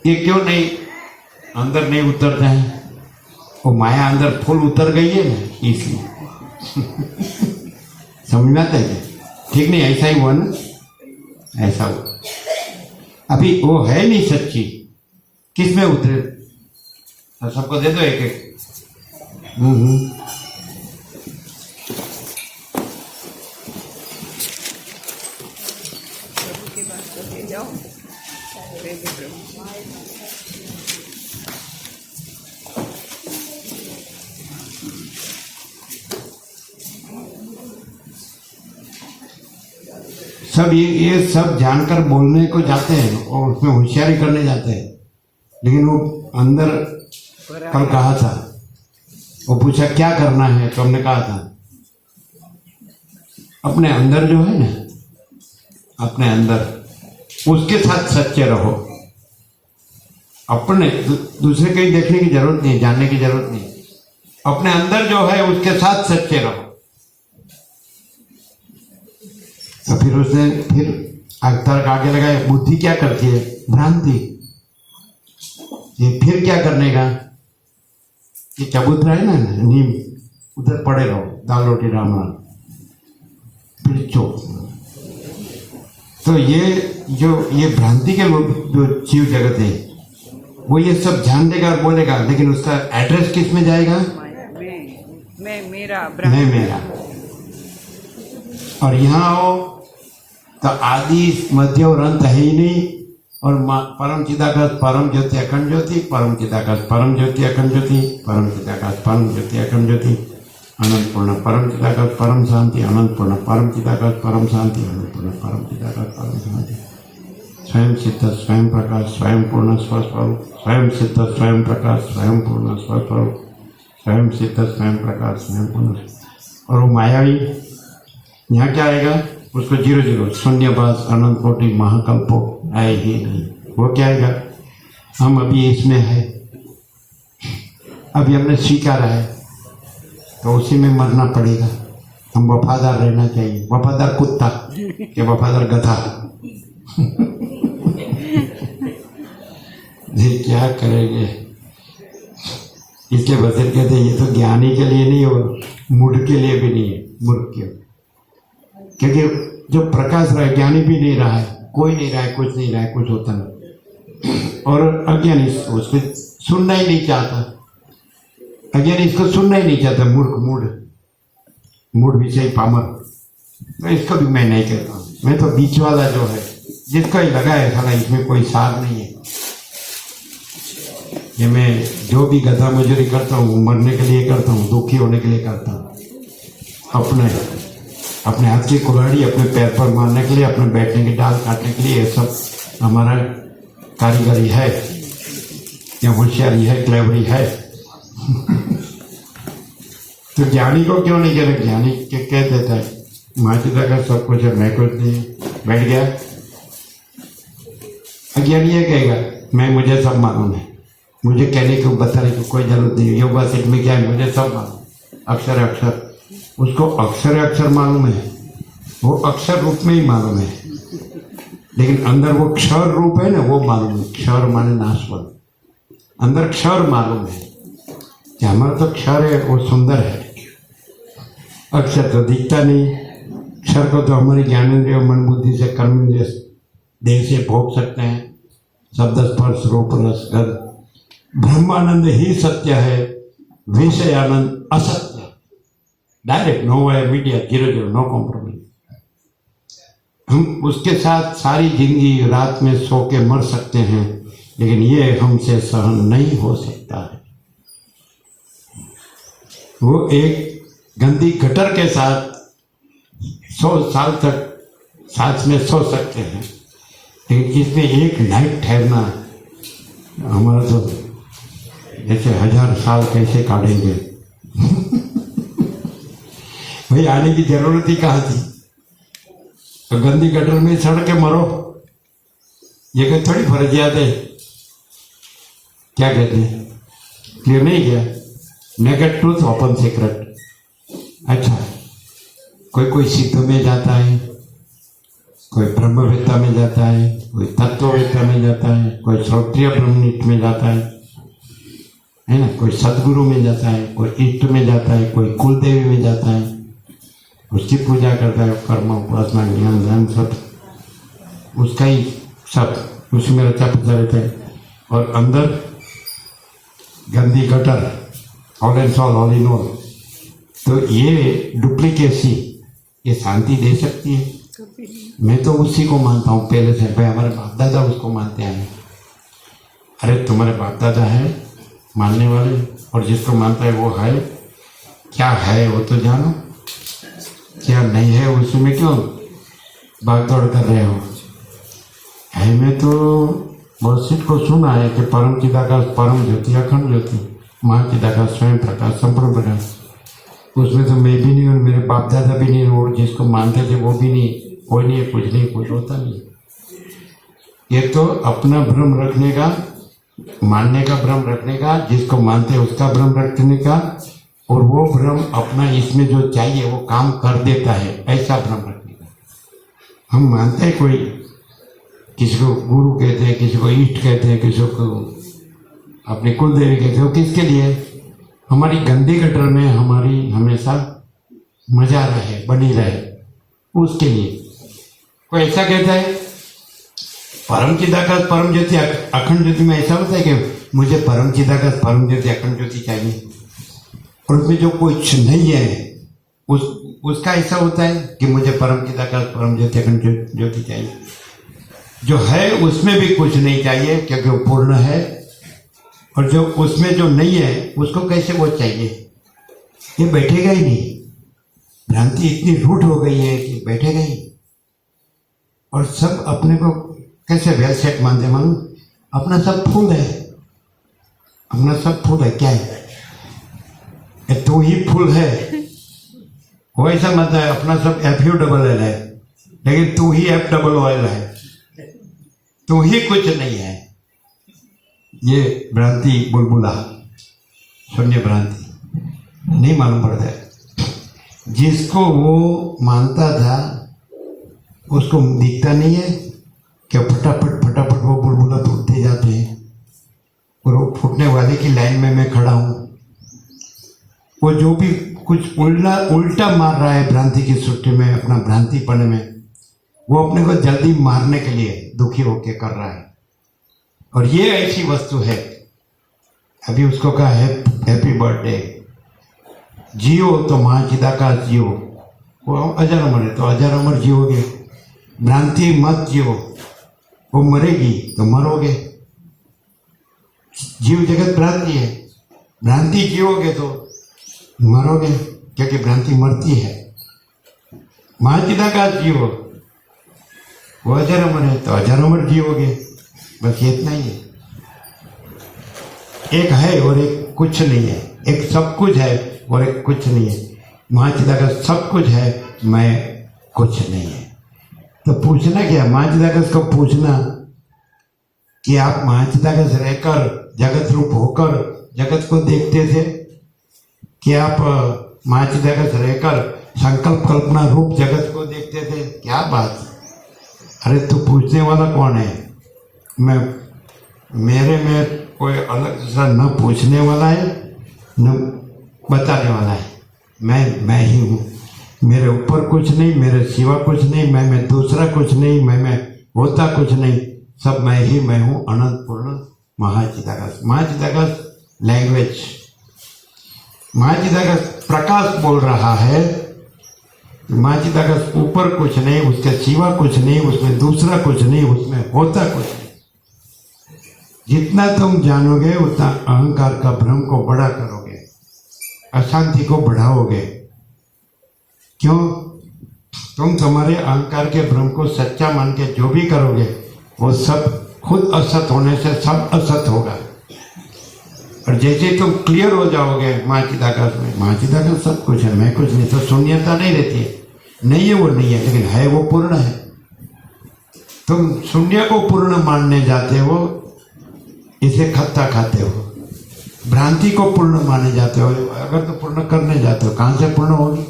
ये क्यों नहीं अंदर नहीं उतरते हैं? वो माया अंदर फुल उतर गई है ना, इसलिए समझ में आता है? ठीक नहीं, ऐसा ही हुआ ना, ऐसा हुआ। अभी वो है नहीं सच्ची, किस में उतरे? सबको दे दो एक एक। जाओ वेदी प्रभु। सब ये सब जानकर बोलने को जाते हैं और उसमें होशियारी करने जाते हैं, लेकिन वो अंदर कल कहा था, वो पूछा क्या करना है, तो हमने कहा था अपने अंदर जो है ना, अपने अंदर उसके साथ सच्चे रहो। अपने दूसरे कहीं देखने की जरूरत नहीं, जानने की जरूरत नहीं, अपने अंदर जो है उसके साथ सच्चे रहो। तो फिर उसने फिर तर्क आगे लगाया, बुद्धि क्या करती है? भ्रांति। ये फिर क्या करने का? ये चबूतरा है ना नीम, उधर पड़े रहो, दाल रोटी राम राम, फिर चुप। तो ये भ्रांति के लोग जो जीव जगत है वो ये सब जान लेगा और बोलेगा, लेकिन उसका एड्रेस किस में जाएगा? मैं मेरा मैं मेरा। और यहाँ आओ तो आदि मध्य और अंत है ही नहीं, और परम चिदाकाश परम ज्योति अखंड ज्योति, परम चिदाकाश परम ज्योति अखंड ज्योति, परम चिदाकाश परम ज्योति अखंड ज्योति, अनंत पूर्ण परम चिदाकाश परम शांति, अनंत पूर्ण परम चिदाकाश परम शांति, अनंत पूर्ण परम चिदाकाश परम शांति। स्वयं सिद्ध स्वयं प्रकाश स्वयं पूर्ण स्वस्वरूप, स्वयं सिद्ध स्वयं प्रकाश स्वयं पूर्ण स्वस्वरूप, स्वयं सिद्ध स्वयं प्रकाश स्वयं पूर्ण। और वो मायावी यहाँ क्या आएगा? उसको 0 शून्यवास अनंत कोटि महाकल्पो आए ही नहीं। वो क्या आएगा? हम अभी इसमें है, अभी हमने स्वीकारा है, तो उसी में मरना पड़ेगा। हम वफादार रहना चाहिए, वफादार कुत्ता या वफादार गधा। ये क्या करेंगे? इसके बचत कहते हैं ये तो ज्ञानी के लिए नहीं और मूढ़ के लिए भी नहीं है, मूर्ख के। क्योंकि जो प्रकाश रहा है ज्ञानी भी नहीं रहा है, कोई नहीं रहा है, कुछ नहीं रहा है, कुछ होता नहीं। और अज्ञानी उसको सुनना ही नहीं चाहता, अज्ञानी इसको सुनना ही नहीं चाहता, मूर्ख मूढ़ विषय पामर। तो इसको भी मैं नहीं कहता हूँ, मैं तो बीच वाला जो है जिसका ही लगा है साला इसमें कोई सार नहीं है। ये मैं जो भी गधा मजूरी करता हूँ मरने के लिए करता हूँ, दुखी होने के लिए करता हूँ। अपने हाथ की कुल्हाड़ी अपने पैर पर मारने के लिए, अपने बैठने की डाल काटने के लिए, ये सब हमारा कारीगरी है या होशियारी है, क्लेवरी है। तो ज्ञानी को क्यों नहीं कह रहे? ज्ञानी कह देता है माँ पिता का सब कुछ है, मैं कुछ नहीं, बैठ गया। अज्ञानी ये कहेगा मुझे सब मालूम है, मुझे कहने को बताने की कोई जरूरत नहीं है, योगा सीट में क्या है मुझे सब मालूम, अक्षर अक्षर। उसको अक्षर मालूम है, वो अक्षर रूप में ही मालूम है, लेकिन अंदर वो क्षर रूप है ना, वो मालूम है। क्षर माने नाशवंत, अंदर क्षर मालूम है कि हमारा तो क्षर है, वो सुंदर है। अक्षर तो दिखता नहीं, क्षर को तो हमारे ज्ञानेंद्रिय मन बुद्धि से कर्मेंद्रिय देह से भोग सकते हैं। शब्द स्पर्श रूप रस गंध, ब्रह्मानंद ही सत्य है, विषय आनंद असत्य। डायरेक्ट नो वे मीडिया 0 नो कॉम्प्रोमाइज। हम उसके साथ सारी जिंदगी रात में सो के मर सकते हैं, लेकिन ये हमसे सहन नहीं हो सकता है। वो एक गंदी गटर के साथ 100 साल तक साथ में सो सकते हैं, लेकिन इसमें एक नाइट ठहरना हमारा तो जैसे 1000 साल कैसे काटेंगे। भाई आने की जरूरत ही कहाँ थी? तो गंदी गटर में सड़ के मरो, ये कोई थोड़ी फर्जियात है। क्या कहते हैं? क्लियर नहीं किया? Naked truth open secret. अच्छा, कोई सिद्ध में जाता है, कोई ब्रह्मवेत्ता में जाता है, कोई तत्ववेत्ता में जाता है, कोई श्रोत्रिय ब्रह्मनिष्ठ में जाता है ना, कोई सदगुरु में जाता है, कोई इष्ट में जाता है, कोई कुलदेवी में जाता है, उसकी पूजा करता है, कर्म उपासना ज्ञान ध्यान सब उसका ही सब उसमें रचा पचा रहता है। और अंदर गंदी gutter, all and all, all in all. तो ये डुप्लीकेसी ये शांति दे सकती है? मैं तो उसी को मानता हूँ पहले से। भाई हमारे बाप दादा उसको मानते हैं। अरे तुम्हारे बाप दादा है मानने वाले, और जिसको मानता है वो है। क्या है वो तो जानो, क्या नहीं है उसमें क्यों भाग दौड़ कर रहे हो। है में तो बहुत सीट को सुना है कि परम चिदाकाश, परम ज्योति, अखंड ज्योति, महाचिदाकाश, स्वयं प्रकाश, संपूर्ण प्रकाश। उसमें तो मैं भी नहीं और मेरे बाप दादा भी नहीं, और जिसको मानते थे वो भी नहीं। कोई नहीं, कुछ नहीं, कुछ होता नहीं। ये तो अपना भ्रम रखने का, मानने का भ्रम रखने का, जिसको मानते हैं उसका भ्रम रखने का, और वो भ्रम अपना इसमें जो चाहिए वो काम कर देता है, ऐसा भ्रम रखने का। हम मानते हैं कोई, किसी को गुरु कहते हैं, किसी को इष्ट कहते हैं, किसी को अपनी कुल देवी कहते हो। किसके लिए? हमारी गंदी गटर में हमारी हमेशा मजा रहे, बनी रहे, उसके लिए। कोई ऐसा कहता है परम चिदाकाश, परम ज्योति, अखंड ज्योति में ऐसा होता है कि मुझे परम चिदाकाश, परम ज्योति, अखंड ज्योति चाहिए, और उसमें जो कुछ नहीं है उसका ऐसा होता है कि मुझे परम चिदाकाश, परम ज्योति, अखंड ज्योति चाहिए। जो है उसमें भी कुछ नहीं चाहिए क्योंकि वो पूर्ण है, और जो उसमें जो नहीं है उसको कैसे वो चाहिए? ये बैठेगा ही नहीं। भ्रांति इतनी रूढ़ हो गई है कि बैठेगा ही। और सब अपने को कैसे वेल सेट मानते, मालूम? अपना सब फूल है, अपना सब फूल है। क्या है? तो ही फूल है, वो ऐसा मानता है अपना सब FU है, लेकिन तू ही FOOL है, तू ही कुछ नहीं है। ये भ्रांति बुलबुला, शून्य भ्रांति, नहीं मालूम पड़ता है। जिसको वो मानता था उसको दिखता नहीं है कि फटाफट फटाफट वो बुलबुला फूटते जाते हैं, और वो फूटने वाले की लाइन में मैं खड़ा हूँ। वो जो भी कुछ उल्टा मार रहा है भ्रांति की सृष्टि में, अपना भ्रांतिपन में, वो अपने को जल्दी मारने के लिए दुखी होके कर रहा है। और ये ऐसी वस्तु है, अभी उसको कहा है हैप्पी बर्थडे, जियो तो महाचिदाकाश जियो, वो अजर अमर है तो अजर अमर जियोगे। भ्रांति मत जियो, वो मरेगी तो मरोगे। जीव जगत भ्रांति है, भ्रांति जियोगे तो मरोगे, क्योंकि भ्रांति मरती है। महाचिदाकाश जियो, वो अजर अमर है तो अजर अमर जियोगे। बस ये इतना ही है। एक है और एक कुछ नहीं है, एक सब कुछ है और एक कुछ नहीं है। महाचिदाकाश सब कुछ है, मैं कुछ नहीं है। तो पूछना क्या? महाचिदाकाश को पूछना कि आप महाचिदाकाश रहकर, जगत रूप होकर जगत को देखते थे, कि आप महाचिदाकाश रहकर संकल्प कल्पना रूप जगत को देखते थे? क्या बात! अरे तो पूछने वाला कौन है? मेरे में कोई अलग दूसरा न पूछने वाला है न बताने वाला है। मैं ही हूँ, मेरे ऊपर कुछ नहीं, मेरे सिवा कुछ नहीं, मैं दूसरा कुछ नहीं, मैं होता कुछ नहीं, सब मैं ही मैं हूँ, अनंत पूर्ण महाचिदाकाश। महाचिदाकाश लैंग्वेज, महाचिदाकाश प्रकाश बोल रहा है। महाचिदाकाश ऊपर कुछ नहीं, उसके सिवा कुछ नहीं, उसमें दूसरा कुछ नहीं, उसमें होता कुछ नहीं। जितना तुम जानोगे उतना अहंकार का भ्रम को बड़ा करोगे, अशांति को बढ़ाओगे। क्यों? तुम तुम्हारे अहंकार के भ्रम को सच्चा मान के जो भी करोगे वो सब खुद असत होने से सब असत होगा। और जैसे तुम क्लियर हो जाओगे महाचिदाकाश में, महाचिदाकाश सब कुछ है, मैं कुछ नहीं, तो शून्यता नहीं रहती है। नहीं है वो नहीं है, लेकिन है वो पूर्ण है। तुम शून्य को पूर्ण मानने जाते हो, इसे खत्ता खाते हो। भ्रांति को पूर्ण माने जाते हो, अगर तो पूर्ण करने जाते हो कहाँ से पूर्ण होगी?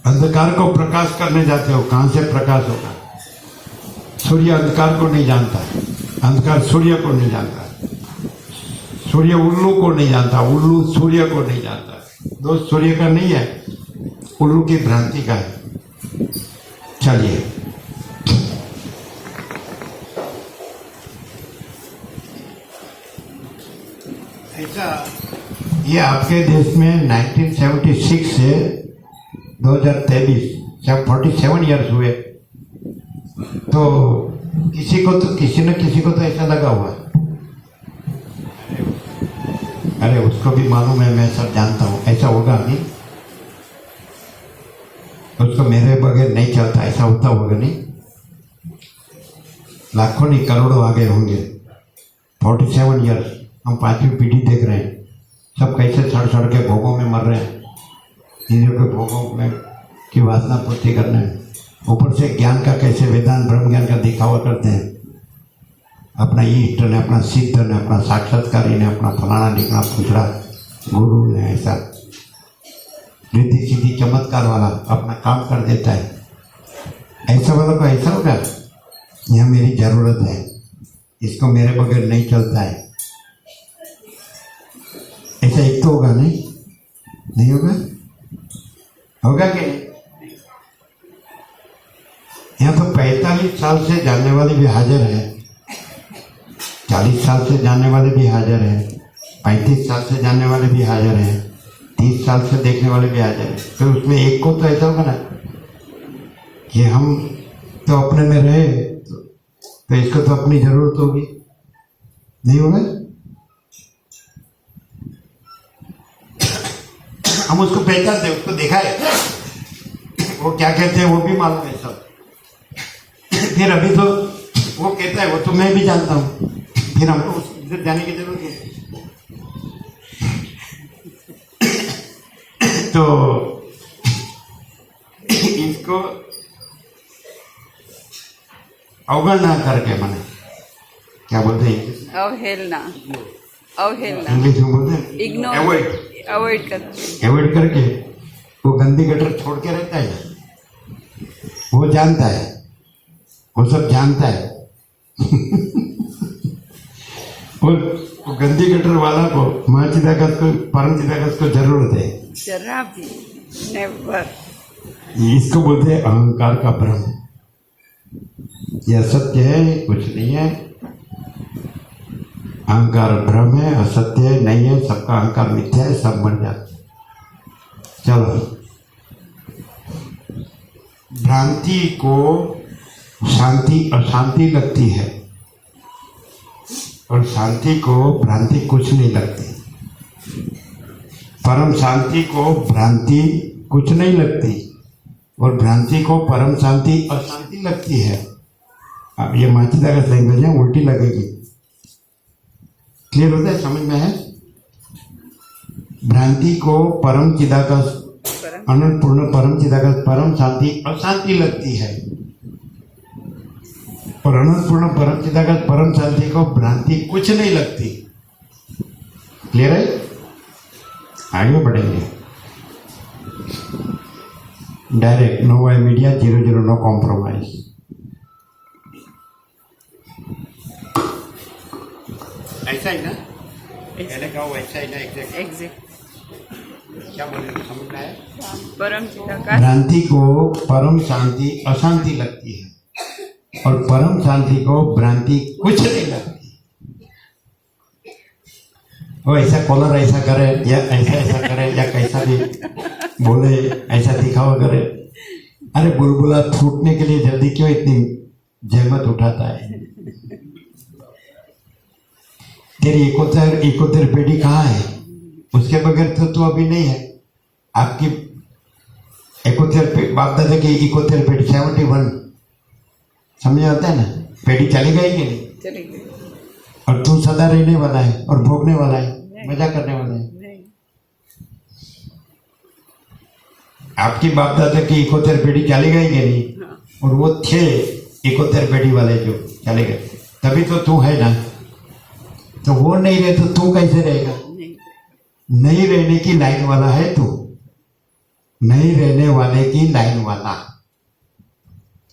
अंधकार को प्रकाश करने जाते हो, कहाँ से प्रकाश होगा? सूर्य अंधकार को नहीं जानता, अंधकार सूर्य को नहीं जानता, सूर्य उल्लू को नहीं जानता, उल्लू सूर्य को नहीं जानता। दोष सूर्य का नहीं है, उल्लू की भ्रांति का है। चलिए, ऐसा ये आपके देश में 1976 से 2023 47 ईयर्स हुए। तो किसी न किसी को तो ऐसा लगा हुआ है। अरे उसको भी मालूम है, मैं सब जानता हूँ, ऐसा होगा नहीं। उसको मेरे बगैर नहीं चलता, ऐसा होता होगा नहीं। लाखों नहीं करोड़ों आगे होंगे। 47 ईयर्स हम 5वीं पीढ़ी देख रहे हैं, सब कैसे सड़ सड़ के भोगों में मर रहे हैं। इंद्रियों के भोगों में की वासना पूर्ति करने में, ऊपर से ज्ञान का कैसे वेदांत ब्रह्म ज्ञान का दिखावा करते हैं। अपना ईष्ट ने, अपना सिद्ध ने, अपना साक्षात्कारी ने, अपना फलाना निकला पूछड़ा गुरु ने, ऐसा रिद्धि सीधी चमत्कार वाला अपना काम कर देता है। ऐसा वाला को ऐसा होगा, यह मेरी जरूरत है, इसको मेरे बगैर नहीं चलता है, ऐसा एक तो होगा नहीं? नहीं होगा? होगा कि यहाँ तो 45 साल से जानने वाले भी हाजिर है, 40 साल से जानने वाले भी हाजिर है, 35 साल से जानने वाले भी हाजिर हैं, 30 साल से देखने वाले भी हाजिर हैं। तो उसमें एक को तो ऐसा होगा ना कि हम तो अपने में रहे, तो इसको तो अपनी जरूरत होगी, नहीं होगा? हम उसको पहचानते, उसको देखा है, वो क्या कहते हैं वो भी मालूम है सब। फिर अभी तो वो कहता है, वो तो मैं भी जानता हूँ, फिर हमको उधर जाने की जरूरत है। तो इसको अवगणना करके, माने क्या बोलते हैं, अवहेलना, अवहेलना, इंग्लिश में बोलते हैं इग्नोर, अवॉइड करना, अवॉइड करके वो गंदी गटर छोड़ के रहता है। वो जानता है, वो सब जानता है। और गंदी गटर वाला को, माँ चिदागत को, परम चिदागत को जरूरत है, जरा भी, नेवर। इसको बोलते हैं अहंकार का भ्रम। यह सत्य है, कुछ नहीं है, अहंकार भ्रम है, असत्य है, नहीं है, सबका अहंकार मिथ्या है, सब बन जाता। चलो, भ्रांति को शांति अशांति लगती है, और शांति को भ्रांति कुछ नहीं लगती। परम शांति को भ्रांति कुछ नहीं लगती, और भ्रांति को परम शांति अशांति लगती है। अब ये माचिदागत लैंग्वेज है, उल्टी लगेगी। क्लियर होता है, समझ में है? भ्रांति को परम चिदागत, अनंत पूर्ण परम चिदागत, परम शांति अशांति लगती है, और अनंत पूर्ण परम चिदागत परम शांति को भ्रांति कुछ नहीं लगती। क्लियर है? आगे बढ़ेंगे। Direct, no via media, 00 no compromise. ऐसा ही ना, मैंने कहा वैसा ही ना, एग्जैक्ट। क्या बोले, समझ में आया? परम चिदाकाश, भ्रांति को परम शांति अशांति लगती है, और परम शांति को भ्रांति कुछ नहीं लगती। वो ऐसा कॉलर ऐसा करे, या ऐसा करे, या कैसा भी बोले, ऐसा दिखावा करे। अरे बुलबुला फूटने के लिए जल्दी क्यों इतनी जहमत उठाता है? तेरी इकोतेर पेटी कहाँ है? उसके बगैर तो तू अभी नहीं है। आपकी इकोतेर बाप दादा की इकोतेर पेटी 71 समझ आता है ना, पेटी चली गई कि नहीं? चली गई। और तू सदा रहने वाला है, और भोगने वाला है, मजा करने वाला है। आपकी बाप दादा की इकोतेर पेटी चली गई कि नहीं? हाँ। और वो थे इकोतेर पेटी वाले जो चले गए, तभी तो तू है ना। तो वो नहीं रहे तो तू कैसे रहेगा? नहीं रहने की लाइन वाला है तू, नहीं रहने वाले की लाइन वाला,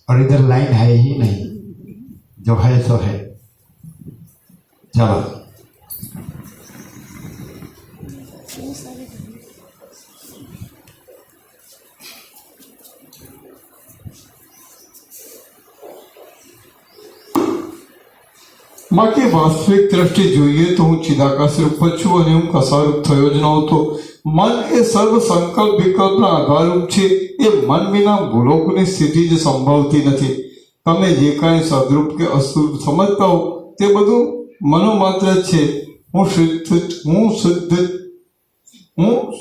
और इधर लाइन है ही नहीं, जो है सो है। चलो, બાકી વાસ્તવિક દ્રષ્ટિ જોઈએ તો હું ચિદાકાશ રૂપ છું અને હું કસારૂપ થયો જ નહોતો. મન એ સર્વ સંકલ્પ વિકલ્પના આધારરૂપ છે. એ મન વિના ભૂલોકની સ્થિતિ જ સંભવતી નથી. તમે જે કાંઈ સદરૂપ કે અશુદ્ધ સમજતા હો તે બધું મનોમાત્ર જ છે. હું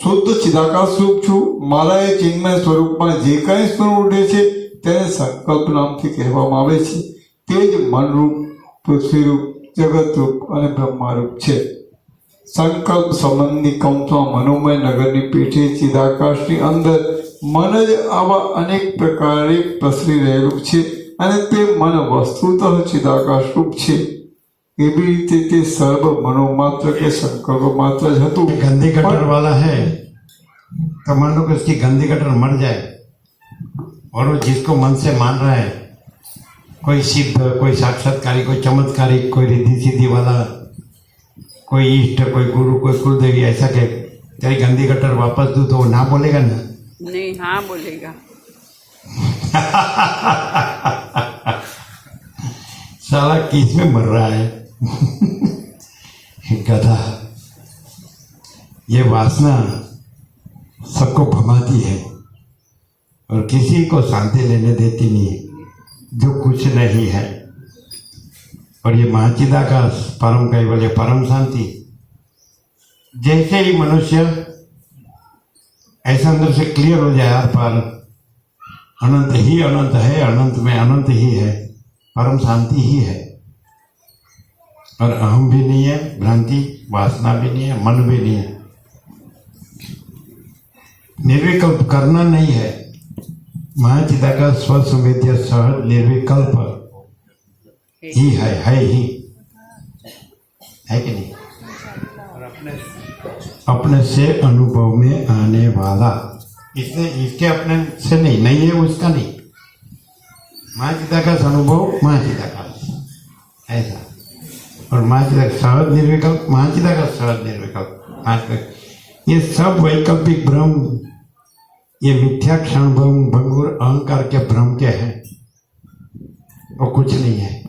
શુદ્ધ ચિદાકાશ રૂપ છું. મારા એ ચિન્મય સ્વરૂપમાં જે કાંઈ સ્ફુરણ ઉઠે છે તેને સંકલ્પ નામથી કહેવામાં આવે છે. તે જ મનરૂપ, પૃથ્વીરૂપ, જગતરૂપ અને બ્રહ્મારૂપ છે. સંકલ્પ સંબંધી કૌંસમાં મનોમય નગરની પેઠે ચિદાકાશની અંદર મન જ આવા અનેક પ્રકારે પ્રસરી રહેલું છે અને તે મન વસ્તુતઃ ચિદાકાશ રૂપ છે. એવી રીતે તે સર્વ મનોમાત્ર કે સંकल्प मात्र જ હતું. गंदी गटर वाला है तो मान लो कि उसकी गंदी गटर मर जाए और वो जिसको मन से मान रहा है, कोई सिद्ध, कोई साक्षात्कारी, कोई चमत्कारी, कोई रिद्धि सिद्धि वाला, कोई इष्ट, कोई गुरु, कोई कुलदेवी, ऐसा कहे तेरी गंदी गटर वापस दो तो वो ना बोलेगा ना? नहीं, हाँ बोलेगा. साला किस में मर रहा है? गधा. ये वासना सबको भमाती है और किसी को शांति लेने देती नहीं है, जो कुछ नहीं है. और ये महाचिदाकाश, परम कैवल्य, परम शांति, जैसे ही मनुष्य ऐसा अंदर से क्लियर हो जाए, यार पर अनंत ही अनंत है, अनंत में अनंत ही है, परम शांति ही है और अहम भी नहीं है, भ्रांति, वासना भी नहीं है, मन भी नहीं है. निर्विकल्प करना नहीं है. महाचिदाकाश स्वसंवेद्य सहज निर्विकल्प ही है ही, है कि नहीं? और अपने से अनुभव में आने वाला, इसने इसके अपने से नहीं है, उसका नहीं. महाचिदाकाश अनुभव, महाचिदाकाश ऐसा. और महाचिदाकाश सहज निर्विकल्प, महाचिदाकाश सहज निर्विकल्प. ये सब वैकल्पिक भ्रम, ये मिथ्या क्षण भंगुर अहंकार के भ्रम के हैं, और कुछ नहीं है.